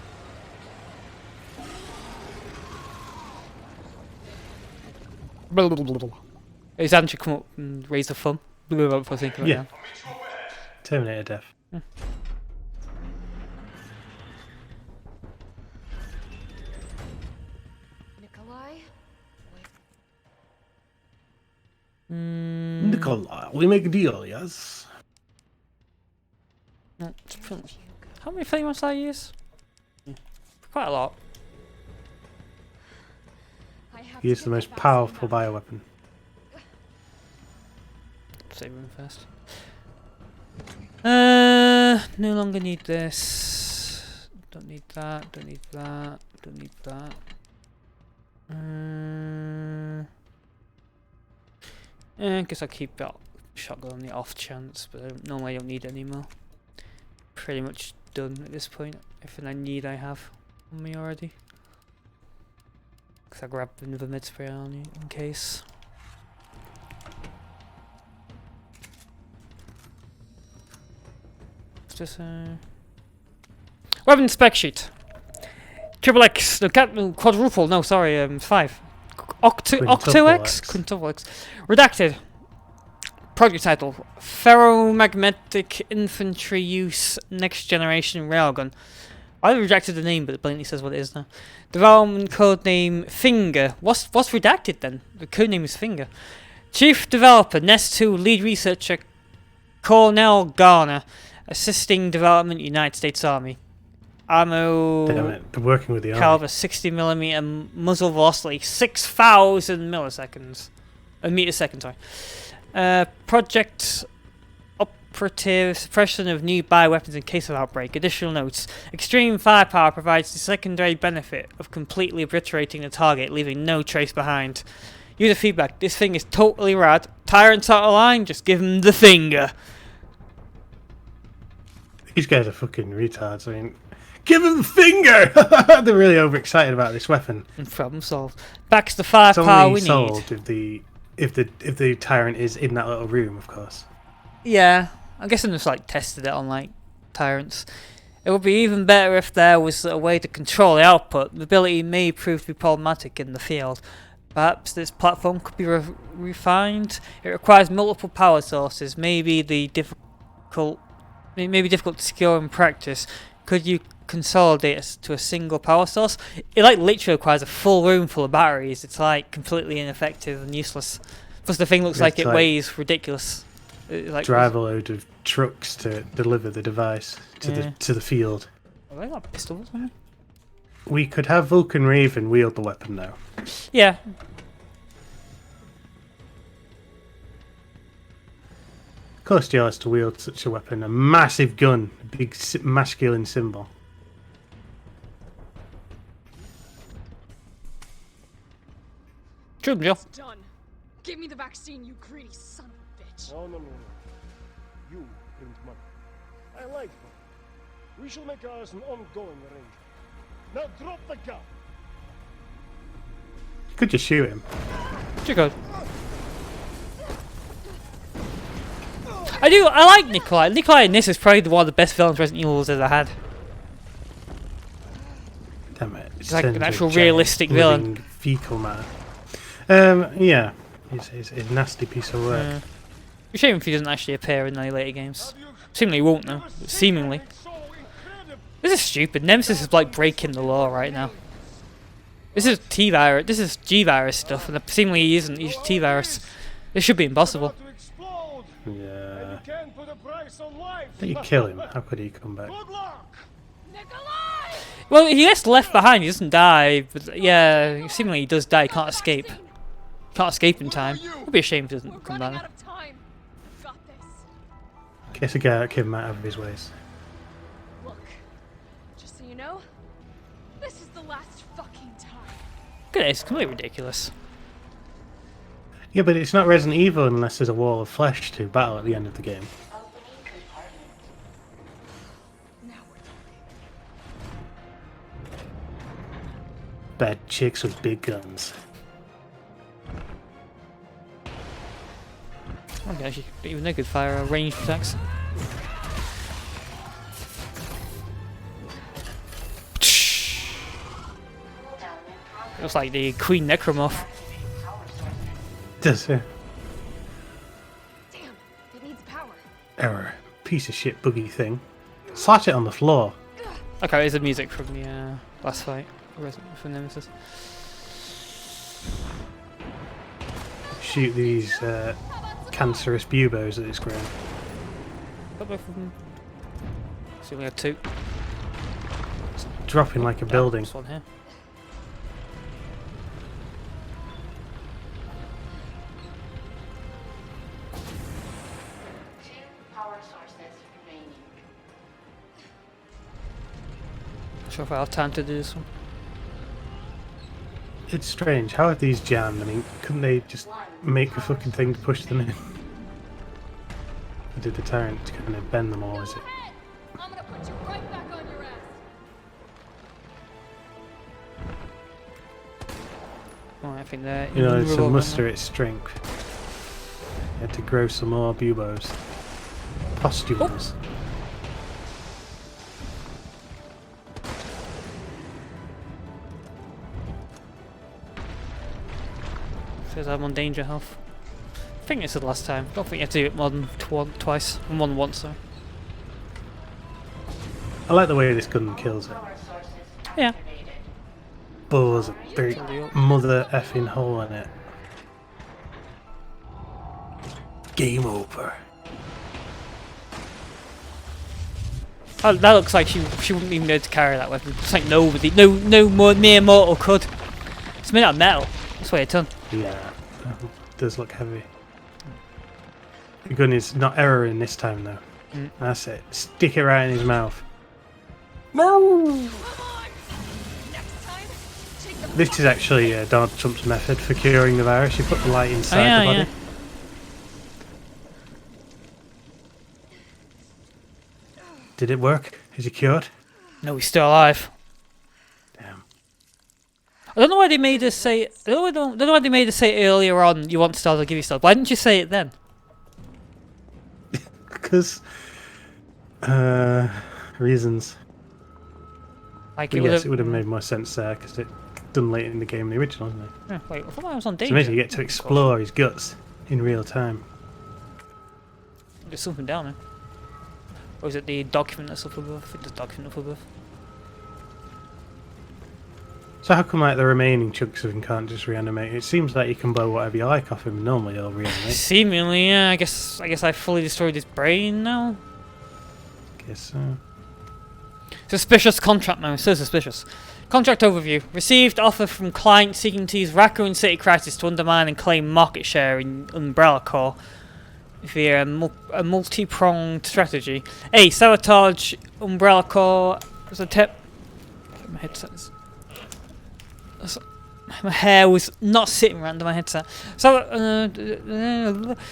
His hand should come up and raise the thumb. Before thinking about Yeah. it. Terminator death. Nikolai? Nikolai, we make a deal, yes? No, it's pretty much- How many flame must I use? Quite a lot. I have He is to the get most vaccine powerful now. bioweapon. save room first. No longer need this. Don't need that. Don't need that. Don't need that. I guess I'll keep that shotgun on the off chance, but I don't need it anymore. Pretty much done at this point. Everything I need I have on me already. Because I grabbed another mid spray on you in case. It's just weapon spec sheet. Triple X, no, quadruple, no, sorry, 5. Octo X? Quintuple X. Redacted. Project title: Ferromagnetic Infantry Use Next Generation Railgun. I rejected the name, but it blatantly says what it is now. Development code name Finger. What's redacted then? The code name is Finger. Chief developer Nest 2 lead researcher Cornell Garner. Assisting development United States Army. Ammo. Damn it, they're working with the army. Caliber 60mm, muzzle velocity 6,000 milliseconds. Meters second, sorry. Project operative suppression of new bioweapons in case of outbreak. Additional notes: extreme firepower provides the secondary benefit of completely obliterating the target, leaving no trace behind. User feedback: this thing is totally rad. Tyrants out of line, just give them the finger. These guys are fucking retards. I mean, give them the finger! They're really overexcited about this weapon. And problem solved. Back's the firepower we need. It's only sold if the tyrant is in that little room, of course. Yeah, I'm guessing just like tested it on like tyrants. It would be even better if there was a way to control the output. The ability may prove to be problematic in the field. Perhaps this platform could be refined. It requires multiple power sources. Maybe difficult to secure in practice. Could you consolidate it to a single power source? It like literally requires a full room full of batteries. It's like completely ineffective and useless. Plus the thing looks like it weighs ridiculous. Drive a load of trucks to deliver the device to the field. Have they got pistols on them? We could have Vulcan Raven wield the weapon now. Yeah. Of course, jealous to wield such a weapon. A massive gun, a big masculine symbol. Shoot him, Joe. It's done. Give me the vaccine, you greedy son of a bitch. No. You print money. I like money. We shall make ours an ongoing arrangement. Now drop the gun. You could just shoot him. You could. I like Nikolai. Nikolai in this is probably one of the best villains Resident Evil has ever had. Damn it. It's like an actual realistic villain. Fecal matter. Yeah. It's a nasty piece of work. It's a shame if he doesn't actually appear in any later games. Seemingly he won't though. Seemingly. This is stupid. Nemesis is like breaking the law right now. This is T-virus. This is G-virus stuff, and seemingly he isn't. He's T-virus. This should be impossible. Yeah. But you kill him. How could he come back? Well, he gets left behind. He doesn't die, but yeah, seemingly he does die. He can't escape. Can't escape in time. It'd be a shame if he doesn't come back. Guess a guy like him might have his ways. Look, just so you know, this is the last fucking time. Look at this. It's completely ridiculous. Yeah, but it's not Resident Evil unless there's a wall of flesh to battle at the end of the game. Now we're talking. Bad chicks with big guns. Okay, actually, even they could fire ranged attacks. Looks like the Queen Necromorph. Does it? Damn, it needs power. Error. Piece of shit boogie thing. Slash it on the floor. Okay, there's the music from the last fight. From Nemesis. Shoot these cancerous buboes at this ground. Got both of them. So we only have 2. Dropping like a building. This one here. power sources remaining. Not sure if I have time to do this one. It's strange. How are these jammed? I mean, couldn't they just make a fucking thing to push them in? Or did the tyrant kind of bend them all, is it? I'm gonna put you right back on your ass. Oh, I think they're You know, to invulnerable muster now. its strength. You had to grow some more buboes. Pustules. Says I'm on danger health. I think it's the last time. Don't think you have to do it more than twice. More than once, sorry. I like the way this gun kills it. Power sources Yeah. activated. Bores a big mother effing hole in it. Game over. Oh, that looks like she wouldn't even be able to carry that weapon. It's like nobody, no more mere mortal could. It's made out of metal. That's what it's done. Yeah, it does look heavy. The gun is not erroring this time though. That's it. Stick it right in his mouth. No! Come on! Next time, take the This is actually Donald Trump's method for curing the virus. You put the light inside the body. Yeah. Did it work? Is he cured? No, he's still alive. Damn. I don't know why they made us say. I don't know why they made us say earlier on. You want stars? I'll give you stars. Why didn't you say it then? Because reasons. Like But it yes, it would would have made more sense there because it done late in the game, the original, isn't it? have. Wait, I thought I was on So danger. amazing you get to explore his guts in real time. There's something down there. Or is it the document that's up above? I think there's a document up above. So how come like the remaining chunks of him can't just reanimate? It seems like you can blow whatever you like off him. Normally he'll reanimate. Seemingly, yeah. I guess I fully destroyed his brain now. Guess so. Suspicious contract now. So suspicious. Contract overview. Received offer from client seeking to use Raccoon City Crisis to undermine and claim market share in Umbrella Corps via a multi-pronged strategy. A. Sabotage Umbrella Corps as a tip. My headset's... My hair was not sitting right under my headset.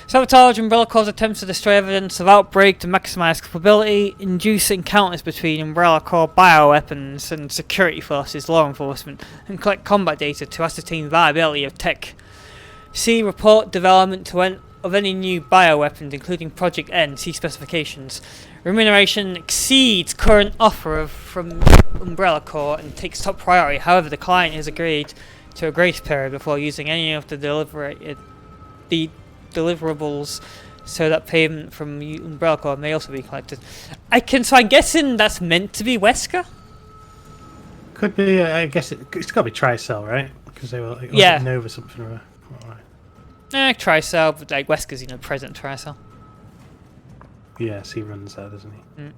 Sabotage Umbrella Corps attempts to destroy evidence of outbreak to maximize capability, induce encounters between Umbrella Corps bioweapons and security forces, law enforcement, and collect combat data to ascertain viability of tech. C. Report development of any new bioweapons, including Project N. See specifications. Remuneration exceeds current offer from Umbrella Corps and takes top priority. However, the client has agreed to a grace period before using any of the deliverables, so that payment from Umbrella Corps may also be collected. So I'm guessing that's meant to be Wesker? Could be. I guess it's got to be Tricell, right? Because they were like, Yeah. Nova something or other. Tricell, but like Wesker's, President Tricell. Yes, he runs that, doesn't he? Mm.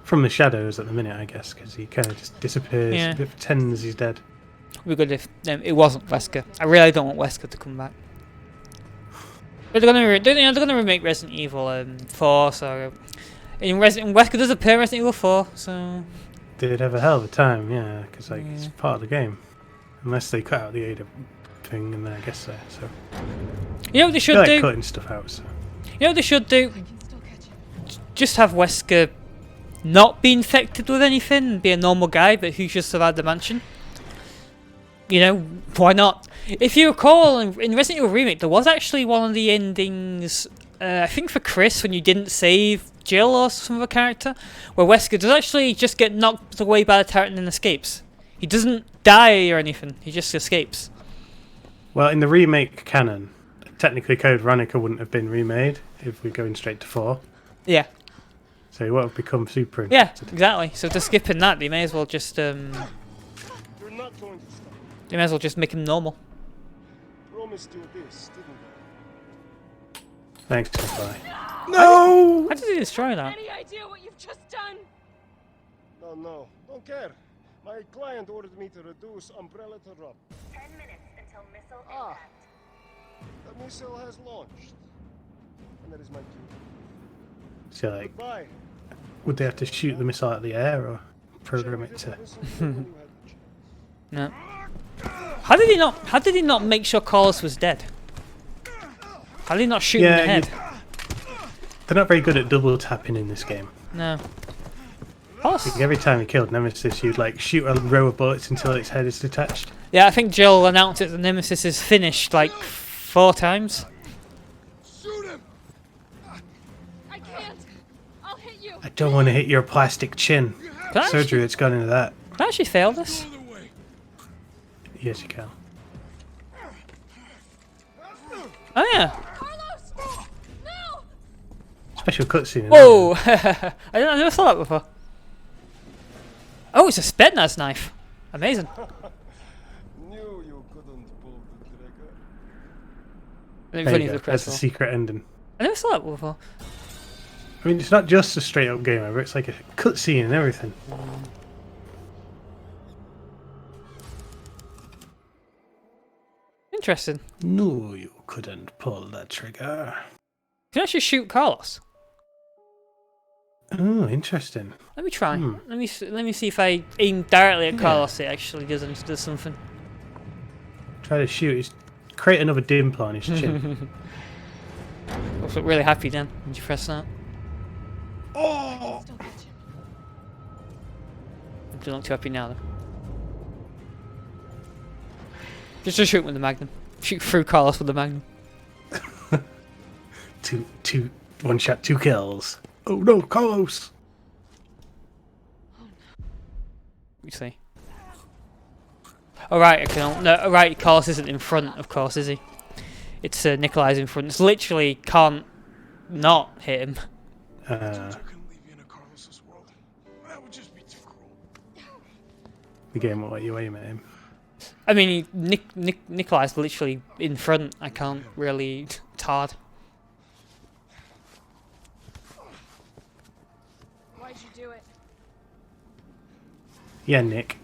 From the shadows at the minute, I guess, because he kind of just disappears. Yeah. It pretends he's dead. It'd be good if it wasn't Wesker. I really don't want Wesker to come back. But they're gonna remake Resident Evil 4, so Wesker does appear in Resident Evil 4, so Did have a hell of a time, yeah, because like it's part of the game, unless they cut out the Ada thing, and then I guess so. you know what they I should feel like do. cutting stuff out. So You know what they should do. I can still catch him. Just have Wesker not be infected with anything and be a normal guy, but who just survived the mansion. Why not? If you recall, in Resident Evil Remake, there was actually one of the endings, I think for Chris, when you didn't save Jill or some other character, where Wesker does actually just get knocked away by the turret and then escapes. He doesn't die or anything, he just escapes. well, in the remake canon, technically Code Veronica wouldn't have been remade if we're going straight to 4. Yeah. So he won't have become super Yeah, infected. exactly. So to skip in that, they may as well just You're not going to stop. they may as well just make him normal. Promised you this, didn't Thanks, goodbye. No! How did he destroy that? Any idea what you've just done? I? No, don't care. My client ordered me to reduce Umbrella to rub. 10 minutes until missile Ah. impact. The missile has launched. is my cue. So, like, Goodbye. would they have to shoot the missile out of the air or program it to? No. How did he not? How did he not make sure Carlos was dead? How did he not shoot him in the head? They're not very good at double tapping in this game. No. Carlos? Like, every time you killed Nemesis, you'd like shoot a row of bullets until its head is detached. Yeah, I think Jill announced that the Nemesis is finished like 4 times. Shoot him! I can't. I'll hit you. I don't want to hit your plastic chin. Can I Surgery, it's gone into that. Can I actually fail this? Other way. Yes, you can. Oh yeah. Carlos! No! Special cutscene. Whoa! I never saw that before. Oh, it's a Spetsnaz knife. Amazing. Knew you couldn't pull the trigger. Let me There put you it go. to the That's the crystal. secret ending. I never saw that before. I mean, it's not just a straight up game over, it's like a cutscene and everything. Interesting. No, you couldn't pull that trigger. Can I actually shoot Carlos? Oh, interesting. Let me try. Hmm. Let me see if I aim directly at Yeah. Carlos. It actually does something. Try to shoot his. Create another dimple on his chin. Looks really happy then when you press that. Oh! Still catch him. I'm not too happy now though. Just shoot with the Magnum. Shoot through Carlos with the Magnum. One shot, 2 kills. Oh no, Carlos! You see. Alright, okay. No, alright, Carlos isn't in front, of course, is he? It's Nikolai's in front. It's literally can't not hit him. I couldn't leave you in a Carlos's world. That would just be too cruel. The game will let you aim at him. I mean, Nikolai's literally in front. I can't really. It's hard. Why'd you do it? Yeah, Nick.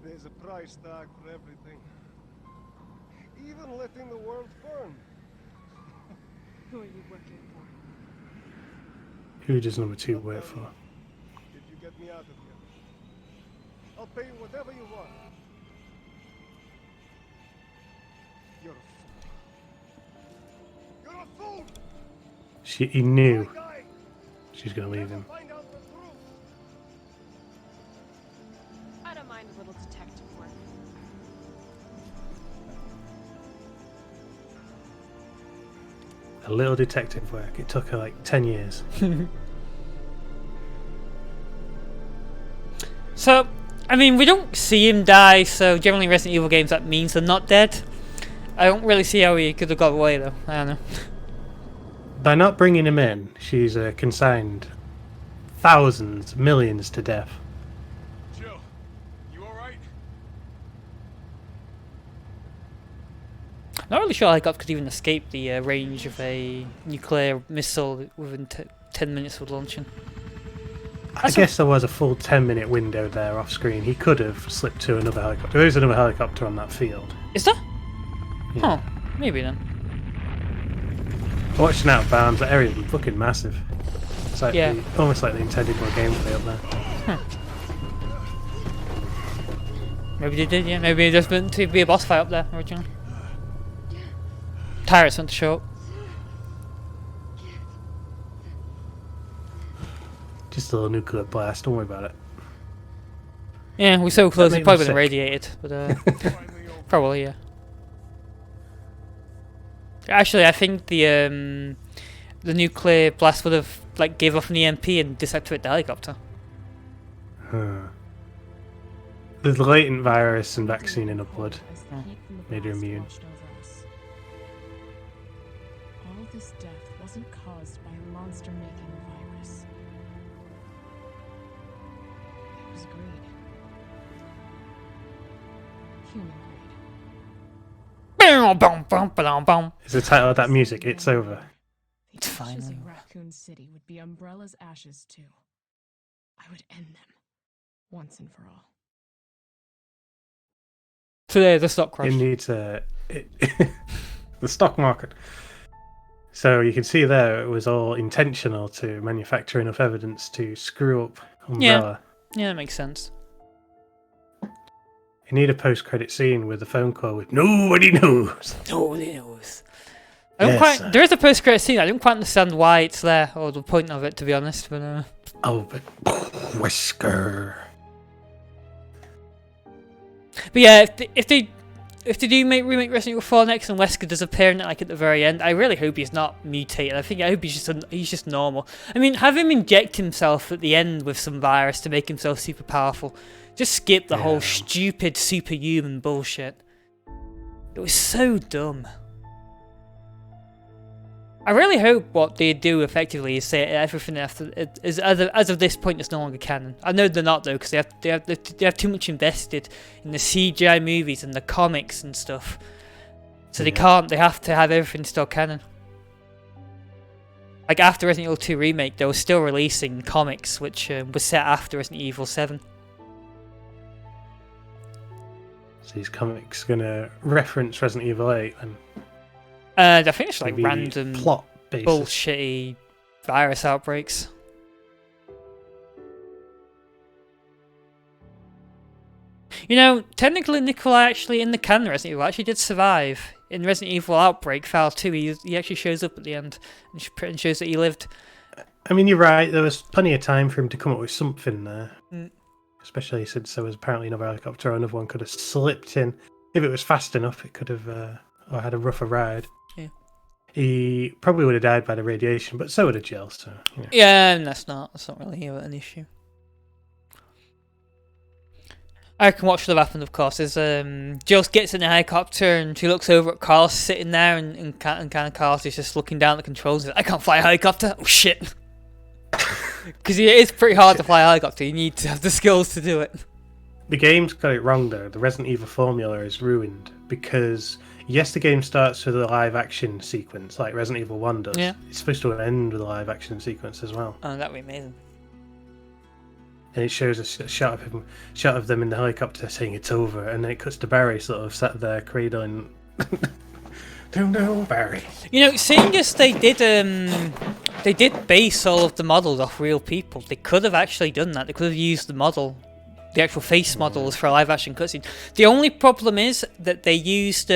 There's a price tag for everything. Even letting the world burn. Who are you working for? Who does number 2 work for? Did you get me out of here? I'll pay you whatever you want. You're a fool. You're a fool! He knew My guy! she was going to leave him. Find out the truth! I don't mind a little detective work. A little detective work. It took her like 10 years. So, I mean, we don't see him die, so generally in Resident Evil games that means they're not dead. I don't really see how he could have got away though. I don't know. By not bringing him in, she's consigned thousands, millions to death. Jill, you alright? Not really sure helicopter could even escape the range of a nuclear missile within 10 minutes of launching. I guess there was a full 10-minute window there off screen. He could have slipped to another helicopter. There is another helicopter on that field. Is there? Yeah. Oh, maybe then. Watching out of bounds, that area is fucking massive. It's like Yeah. almost like they intended more gameplay up there. Maybe they did, yeah. Maybe there's meant to be a boss fight up there originally. Tyrants want to show up. Just a little nuclear blast, don't worry about it. Yeah, we're so close, That we've made me probably been sick. irradiated, but Finally over. probably, yeah. Actually, I think the nuclear blast would have like gave off an EMP and disactivate the helicopter. Huh. The latent virus and vaccine in her blood made her immune. All this death wasn't caused by a monster making a virus. It was greed. Human greed. Is the title of that music? It's over. The It's ashes finally of over. Raccoon City would be Umbrella's ashes too. I would end them once and for all. Today, the stock crash. It needs a. the stock market. So you can see there it was all intentional to manufacture enough evidence to screw up Umbrella. Yeah, that makes sense. You need a post-credit scene with a phone call with nobody knows. Nobody knows. There is a post-credit scene. I don't quite understand why it's there or the point of it, to be honest. But Whisker. But yeah, if they do remake Resident Evil 4 next and Wesker does appear in it like at the very end, I really hope he's not mutated. I hope he's just normal. I mean, have him inject himself at the end with some virus to make himself super powerful. Just skip the whole stupid superhuman bullshit. It was so dumb. I really hope what they do effectively is say everything after as of this point is no longer canon. I know they're not though, because they have too much invested in the CGI movies and the comics and stuff. So they can't. They have to have everything still canon. Like after Resident Evil 2 remake, they were still releasing comics which was set after Resident Evil 7. So these comics gonna reference Resident Evil 8 and. I think it's like random plot basis. bullshitty virus outbreaks. You know, technically Nikolai actually in the canon Resident Evil actually did survive. In Resident Evil Outbreak File 2, he actually shows up at the end and shows that he lived. I mean, you're right, there was plenty of time for him to come up with something there. Mm. Especially since there was apparently another helicopter or another one could have slipped in. If it was fast enough, it could have or had a rougher ride. Yeah. He probably would have died by the radiation, but so would have Jill. So yeah, and that's not really an issue. I reckon what should have happened, of course, is Jill gets in the helicopter and she looks over at Carlos sitting there, and kind of Carlos is just looking down at the controls. I can't fly a helicopter. Oh shit! Because it is pretty hard to fly a helicopter. You need to have the skills to do it. The game's got it wrong though. The Resident Evil formula is ruined because. Yes, the game starts with a live action sequence like Resident Evil 1 does. Yeah. It's supposed to end with a live action sequence as well. Oh, that'd be amazing. And it shows a shot of them in the helicopter saying it's over, and then it cuts to Barry sort of sat there cradling. Don't know, Barry. You know, seeing as they did base all of the models off real people, they could have actually done that. They could have used the actual face models for a live action cutscene. The only problem is that they used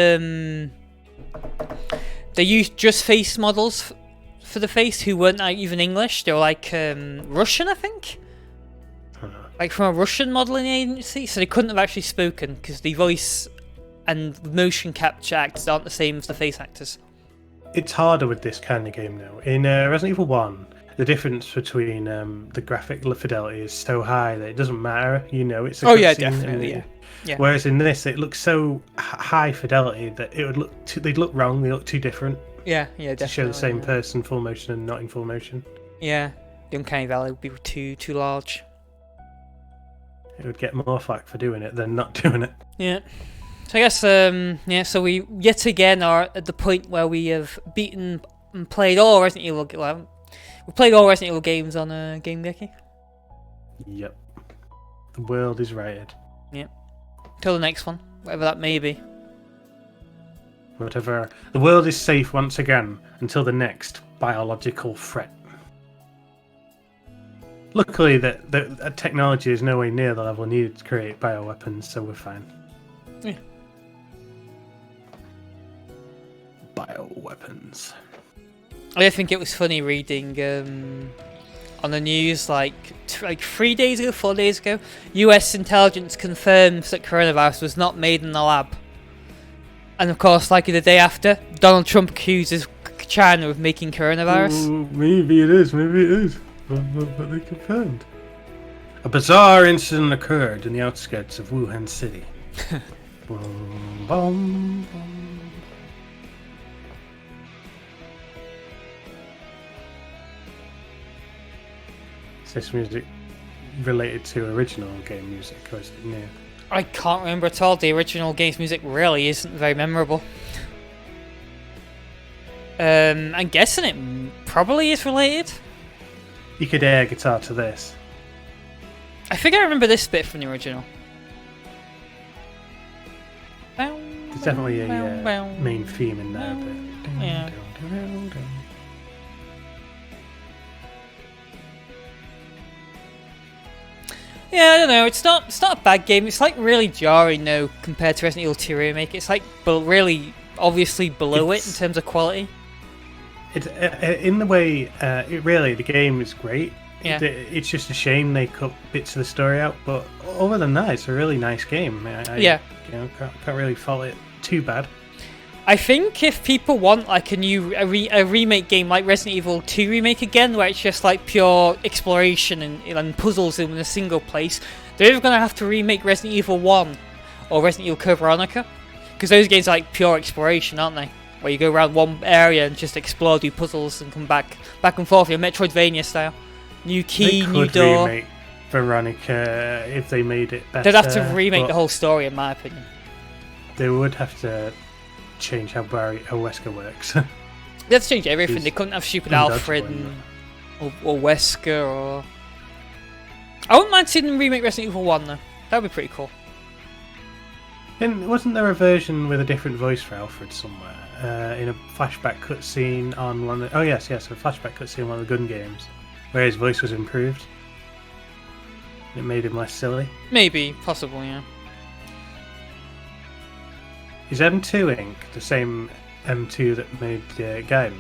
just face models for the face who weren't even English. They were like Russian, I think, like from a Russian modeling agency. So they couldn't have actually spoken because the voice and motion capture actors aren't the same as the face actors. It's harder with this kind of game now. In Resident Evil 1. The difference between the graphic fidelity is so high that it doesn't matter. You know, it's a oh yeah, cutscene definitely. Yeah. Whereas in this, it looks so high fidelity that it would they'd look wrong. They look too different. Yeah, definitely. To show the same person full motion and not in full motion. Yeah, the uncanny valley would be too large. It would get more flack for doing it than not doing it. Yeah. So I guess so we yet again are at the point where we have beaten and played all Resident Evil. Well, we played all Resident Evil games on Game-Geki. Yep. The world is righted. Yep. Till the next one, whatever that may be. Whatever. The world is safe once again until the next biological threat. Luckily, that technology is nowhere near the level needed to create bioweapons, so we're fine. Yeah. Bioweapons. I think it was funny reading on the news like 3 days ago, 4 days ago, US intelligence confirms that coronavirus was not made in the lab. And of course, like the day after, Donald Trump accuses China of making coronavirus. Ooh, maybe it is. But they confirmed. A bizarre incident occurred in the outskirts of Wuhan City. Boom, boom, boom. Is this music related to original game music, or is it new? I can't remember at all. The original game's music really isn't very memorable. I'm guessing it probably is related. You could air guitar to this. I think I remember this bit from the original. The There's definitely a main theme in there. But... Yeah. Yeah, I don't know. It's not a bad game. It's like really jarring though compared to Resident Evil 2 Remake. It's like really obviously below it in terms of quality. It's in the way. The game is great. Yeah. It's just a shame they cut bits of the story out. But other than that, it's a really nice game. Yeah. Can't really fault it too bad. I think if people want like a remake game like Resident Evil 2 Remake again, where it's just like pure exploration and puzzles in a single place, they're either going to have to remake Resident Evil 1 or Resident Evil Code Veronica, because those games are like pure exploration, aren't they? Where you go around one area and just explore, do puzzles, and come back and forth, Metroidvania style. New key, new door. Remake Veronica if they made it better. They'd have to remake the whole story, in my opinion. They would have to change how Wesker works. They have to change everything. They couldn't have stupid Alfred or Wesker or... I wouldn't mind seeing them remake Resident Evil 1 though. That would be pretty cool. And wasn't there a version with a different voice for Alfred somewhere? In a flashback cutscene on one of the... Oh yes, a flashback cutscene on one of the gun games, where his voice was improved. It made him less silly. Maybe, possible, yeah. Is M2 Inc. the same M2 that made Gaiden?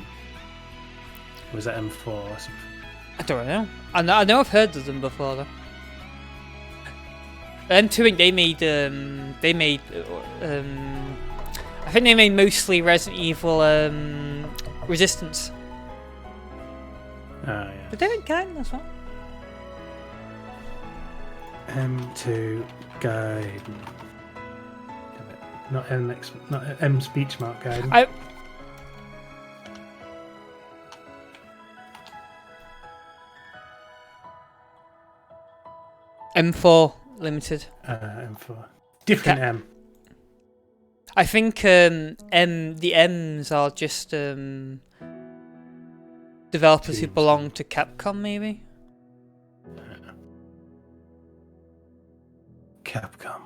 Or was that M4 or something? I don't know. I know I've heard of them before though. M2 Inc. They made I think they made mostly Resident Evil Resistance. Oh yeah. Did they make Gaiden as well? M2 Gaiden. Not M speech mark Gaiden. M4 Limited. M4. Different M. I think the M's are just developers who belong to Capcom, maybe. Capcom.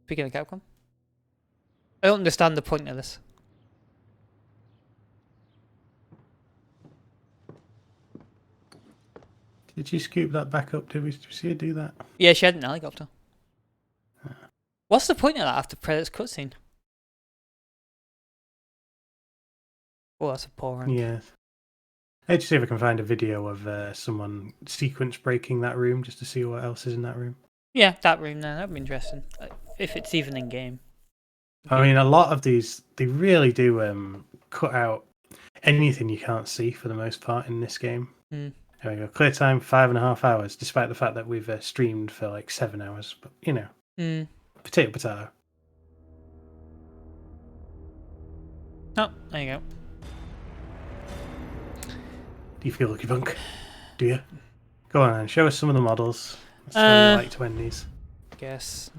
Speaking of Capcom, I don't understand the point of this. Did you scoop that back up? Did we see her do that? Yeah, she had an helicopter. What's the point of that after credits cutscene? Oh, that's a poor one. Yeah. I had to see if I can find a video of someone sequence breaking that room just to see what else is in that room. Yeah, that room there. That'd be interesting. If it's even in game. I mean, a lot of these, they really do cut out anything you can't see for the most part in this game. Mm. There we go. Clear time, 5.5 hours, despite the fact that we've streamed for like 7 hours. But, you know, potato. Oh, there you go. Do you feel lucky, punk? Do you? Go on then, show us some of the models. That's how you like to end these. Guess.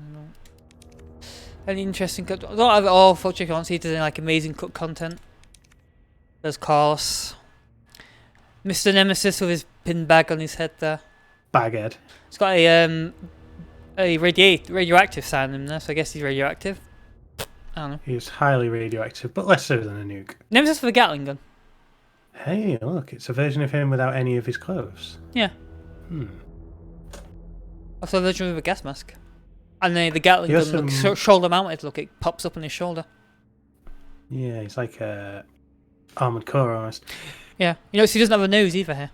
Any interesting cut? I don't have it all. Unfortunately, I can't see there's any like amazing cut content. There's Carlos. Mr. Nemesis with his pin bag on his head there. Baghead. It's got a radioactive sign in there, so I guess he's radioactive. I don't know. He's highly radioactive, but less so than a nuke. Nemesis with a Gatling gun. Hey, look, it's a version of him without any of his clothes. Yeah. Also a version with a gas mask. And the Gatling gun looks shoulder mounted, look, it pops up on his shoulder. Yeah, he's like a Armored Core almost. Yeah, you notice he doesn't have a nose either here.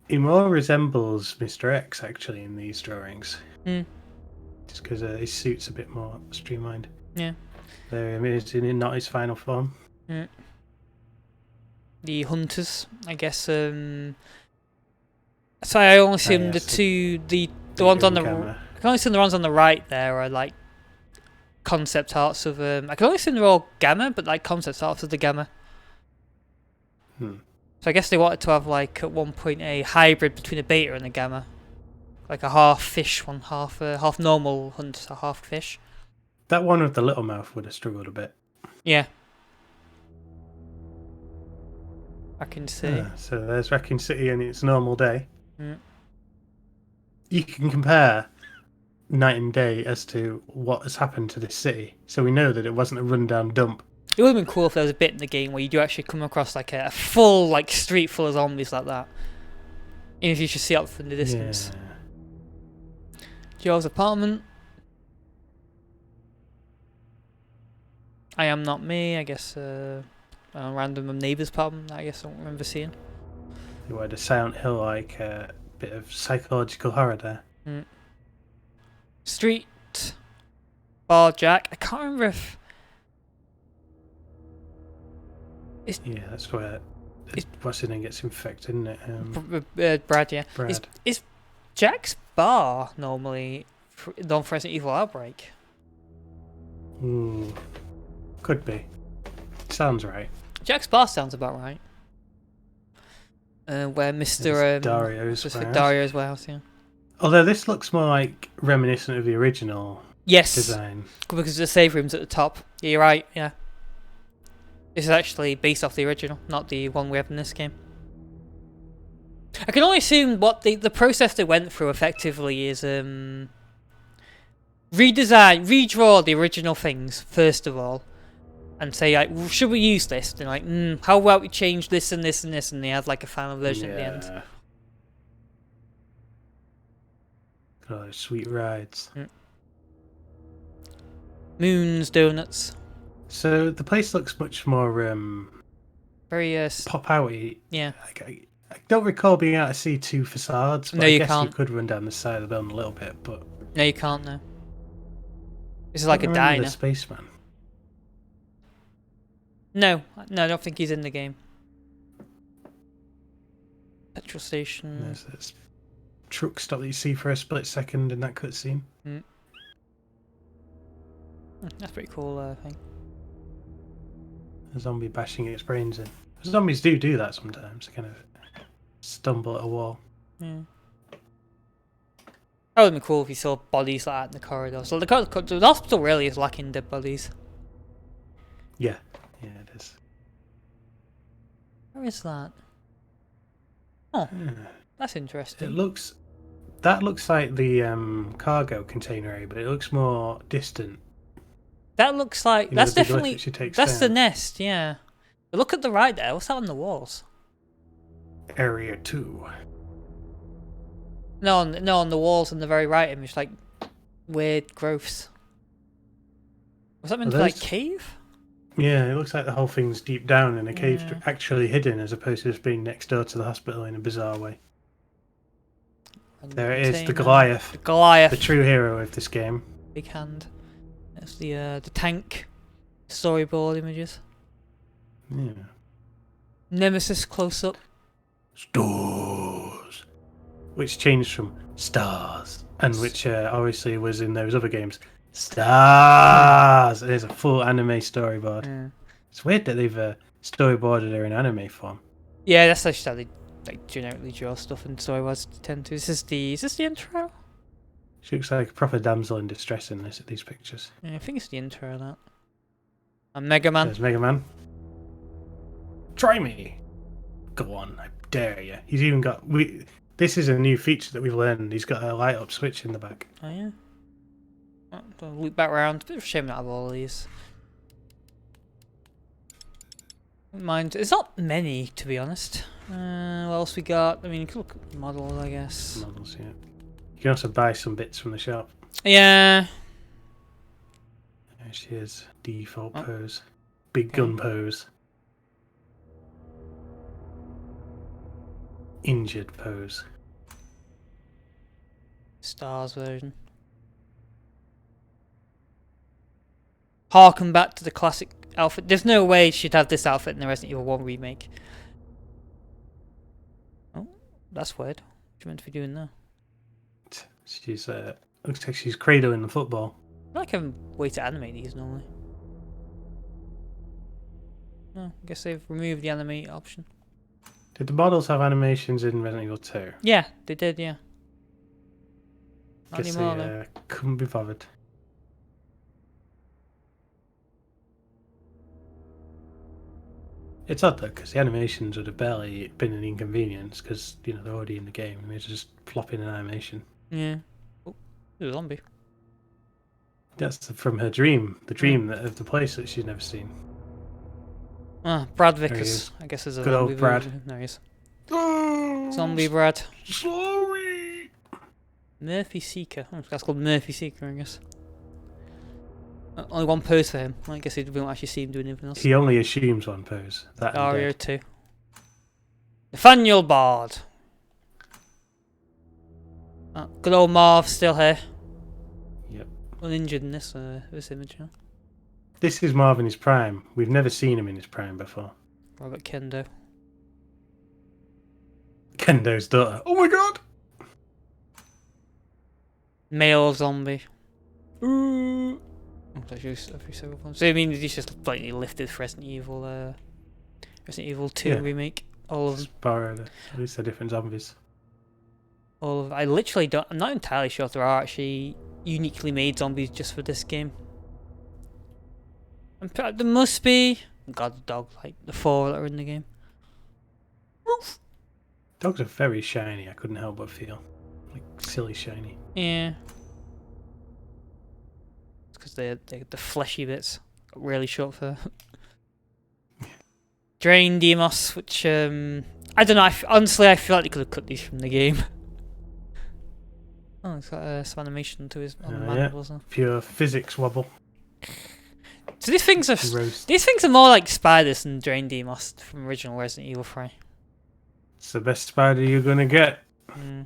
He more resembles Mr. X actually in these drawings. Just because his suit's a bit more streamlined. Yeah. There he is in not his final form. Yeah. The hunters, I guess. So I only see them the ones on the. I can only see the ones on the right there are like concept arts of. I can only see they're all Gamma, but like concept arts of the Gamma. So I guess they wanted to have like at one point a hybrid between a beta and a Gamma, like a half fish one, half normal hunt, a half fish. That one with the little mouth would have struggled a bit. Yeah. Raccoon City. So there's Raccoon City and its normal day. you can compare night and day as to what has happened to this city. So we know that it wasn't a rundown dump. It would have been cool if there was a bit in the game where you do actually come across like a full like street full of zombies like that. Even if you just see it from the distance. Yeah. Joe's apartment. I am not me. I guess a random neighbour's apartment. I guess I don't remember seeing. You had a Silent Hill like bit of psychological horror there. Street bar Jack. I can't remember if. Yeah, that's where what's his name gets infected, isn't it? Brad, yeah. Brad. Is Jack's bar normally known for Resident Evil Outbreak? Could be. Sounds right. Jack's bar sounds about right. Where Mr. Dario's warehouse, yeah. Although this looks more like reminiscent of the original design. Because the save room's at the top. Yeah, you're right, yeah. This is actually based off the original, not the one we have in this game. I can only assume what the process they went through effectively is redraw the original things first of all, and say like, well, should we use this? They're like, how about we change this and this and this, and they had like a final version at the end. Oh, sweet rides. Moon's Donuts. So the place looks much more very pop outy. Yeah. I don't recall being able to see two facades. But No, I you guess can't. You could run down the side of the building a little bit, but No, you can't. No. This is like a remember diner. The spaceman. No, I don't think he's in the game. Petrol station. There's this truck stop that you see for a split second in that cutscene. That's pretty cool thing. A zombie bashing its brains in. Zombies do that sometimes. They kind of stumble at a wall. Yeah. That would be cool if you saw bodies like that in the corridor. So the hospital really is lacking dead bodies. Yeah, it is. Where is that? Oh, that's interesting. That looks like the cargo container area, but it looks more distant. That looks like You know, that's the big lift definitely that she takes that's the down. nest. Yeah. But look at the right there. What's that on the walls? Area 2. No, on the walls on the very right image, like weird growths. Was that meant to be like cave? Yeah, it looks like the whole thing's deep down in a cave, Yeah. actually hidden, as opposed to just being next door to the hospital in a bizarre way. There it is, the Goliath. The Goliath. The true hero of this game. Big hand. That's the tank storyboard images. Yeah. Nemesis close up. Stars. Which changed from stars, and which obviously was in those other games. Stars! It is a full anime storyboard. Yeah. It's weird that they've storyboarded her in anime form. Yeah, that's actually how they like generically draw stuff in storyboards tend to. Is this the intro? She looks like a proper damsel in distress in these pictures. Yeah, I think it's the intro of that. And Mega Man. There's Mega Man. Try me! Go on, I dare you. He's even got... This is a new feature that we've learned. He's got a light up switch in the back. Oh yeah. I'll loop back around. Bit of a shame not have all of these. Mind, it's not many to be honest. What else we got? I mean, you can look at models, I guess. Models, yeah. You can also buy some bits from the shop. Yeah. There she is. Default pose. Big gun pose. Injured pose. Stars version. Harken back to the classic outfit. There's no way she'd have this outfit in the Resident Evil 1 remake. Oh, that's weird. What you meant to be doing there? She's looks like she's cradling the football. I like having a way to animate these normally. No, I guess they've removed the animate option. Did the models have animations in Resident Evil 2? Yeah, they did, yeah. Not Guess anymore, they though. couldn't be bothered. It's odd though, because the animations would have barely been an inconvenience, because they're already in the game and they're just plopping an animation. Yeah. Oh, there's a zombie. That's from her dream. The dream of the place that she's never seen. Ah, Brad There he Vickers. is. I guess there's a Good old zombie Brad. version. There he is. Oh, Zombie Brad. sorry. Murphy Seeker. Oh, that's called Murphy Seeker, I guess. Only one pose for him. I guess we won't actually see him doing anything else. He only assumes one pose. That and Dario dead. 2. Nathaniel Bard. Good old Marv still here. Yep. Uninjured in this image. Huh? This is Marv in his prime. We've never seen him in his prime before. Robert Kendo. Kendo's daughter. Oh my god! Male zombie. Ooh. Oh, that's just every several ones. So I mean, he's just blatantly lifted for Resident Evil 2 Yeah. remake. All of Just borrowed at least they're different zombies. I literally don't. I'm not entirely sure if there are actually uniquely made zombies just for this game. There must be. God, the dog, like the 4 that are in the game. Dogs are very shiny. I couldn't help but feel like silly shiny. Yeah. It's because they're the fleshy bits. Got really short fur. Drain Demos, which I don't know. Honestly, I feel like they could have cut these from the game. Oh, it's got some animation to his mandibles. Yeah. Pure physics wobble. So these things are more like spiders than Drain Demos from original Resident Evil 3. It's the best spider you're gonna get. To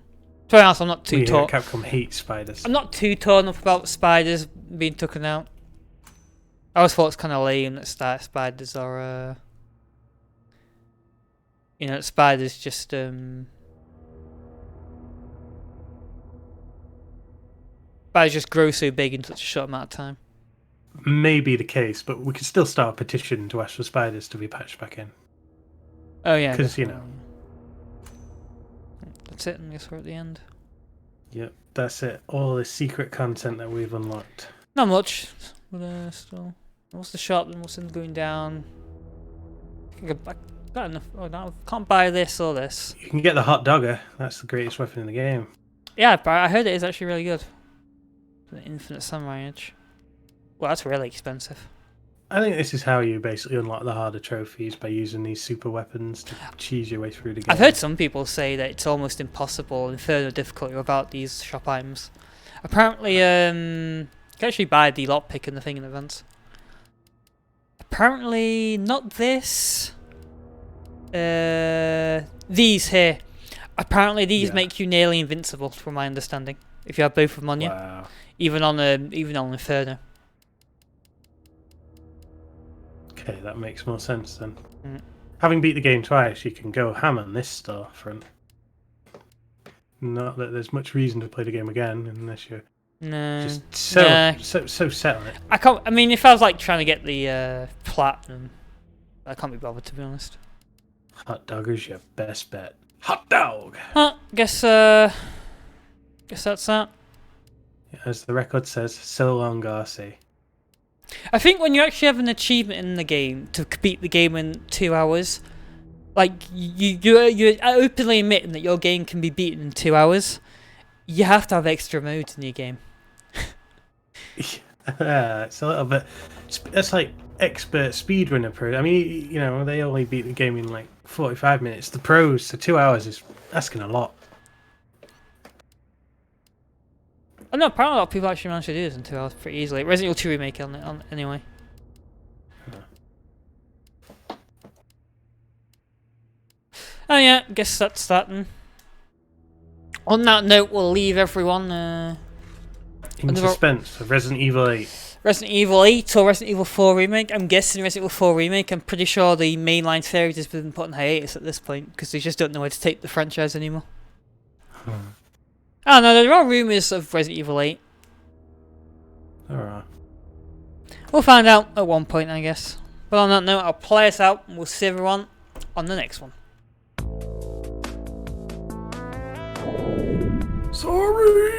be honest, I'm not too We here torn. at Capcom hate spiders. I'm not too torn up about spiders being taken out. I always thought it's kind of lame that spiders are, spiders just spiders just grow so big in such a short amount of time. May be the case, but we could still start a petition to ask for spiders to be patched back in. Oh yeah, 'Cause, that's it. I guess we're at the end. Yep, that's it. All the secret content that we've unlocked. Not much, but still. What's the shop? Then what's in going down? I can go back. Got enough. Oh no, can't buy this or this. You can get the hot dogger. That's the greatest weapon in the game. Yeah, but I heard it is actually really good. The Infinite Samurai Edge. Well, that's really expensive. I think this is how you basically unlock the harder trophies, by using these super weapons to cheese your way through the game. I've heard some people say that it's almost impossible in further difficulty without these shop items. Apparently, you can actually buy the lockpick and the thing in advance. Apparently, not this. These here. Apparently, these make you nearly invincible, from my understanding. If you have both of them on you, Wow. even on Inferno. Okay, that makes more sense then. Mm. Having beat the game twice, you can go ham on this storefront. Not that there's much reason to play the game again, unless you're No. just so set on it. I can't. I mean, if I was like trying to get the platinum, I can't be bothered, to be honest. Hot dog is your best bet. Hot dog! Guess that's that. As the record says, so long, Garci. I think when you actually have an achievement in the game to beat the game in 2 hours, like you're openly admitting that your game can be beaten in 2 hours, you have to have extra modes in your game. It's a little bit. It's like expert speedrunner pro. I mean, they only beat the game in like 45 minutes. The pros, so 2 hours is asking a lot. Oh no, apparently a lot of people actually managed to do this in 2 hours pretty easily. Resident Evil 2 Remake on anyway. Oh yeah, guess that's that then. On that note, we'll leave everyone In suspense for Resident Evil 8. Resident Evil 8 or Resident Evil 4 Remake. I'm guessing Resident Evil 4 Remake. I'm pretty sure the mainline series has been put on hiatus at this point because they just don't know where to take the franchise anymore. Oh no, there are rumours of Resident Evil 8. Alright. We'll find out at one point, I guess. But on that note, I'll play us out and we'll see everyone on the next one. Sorry!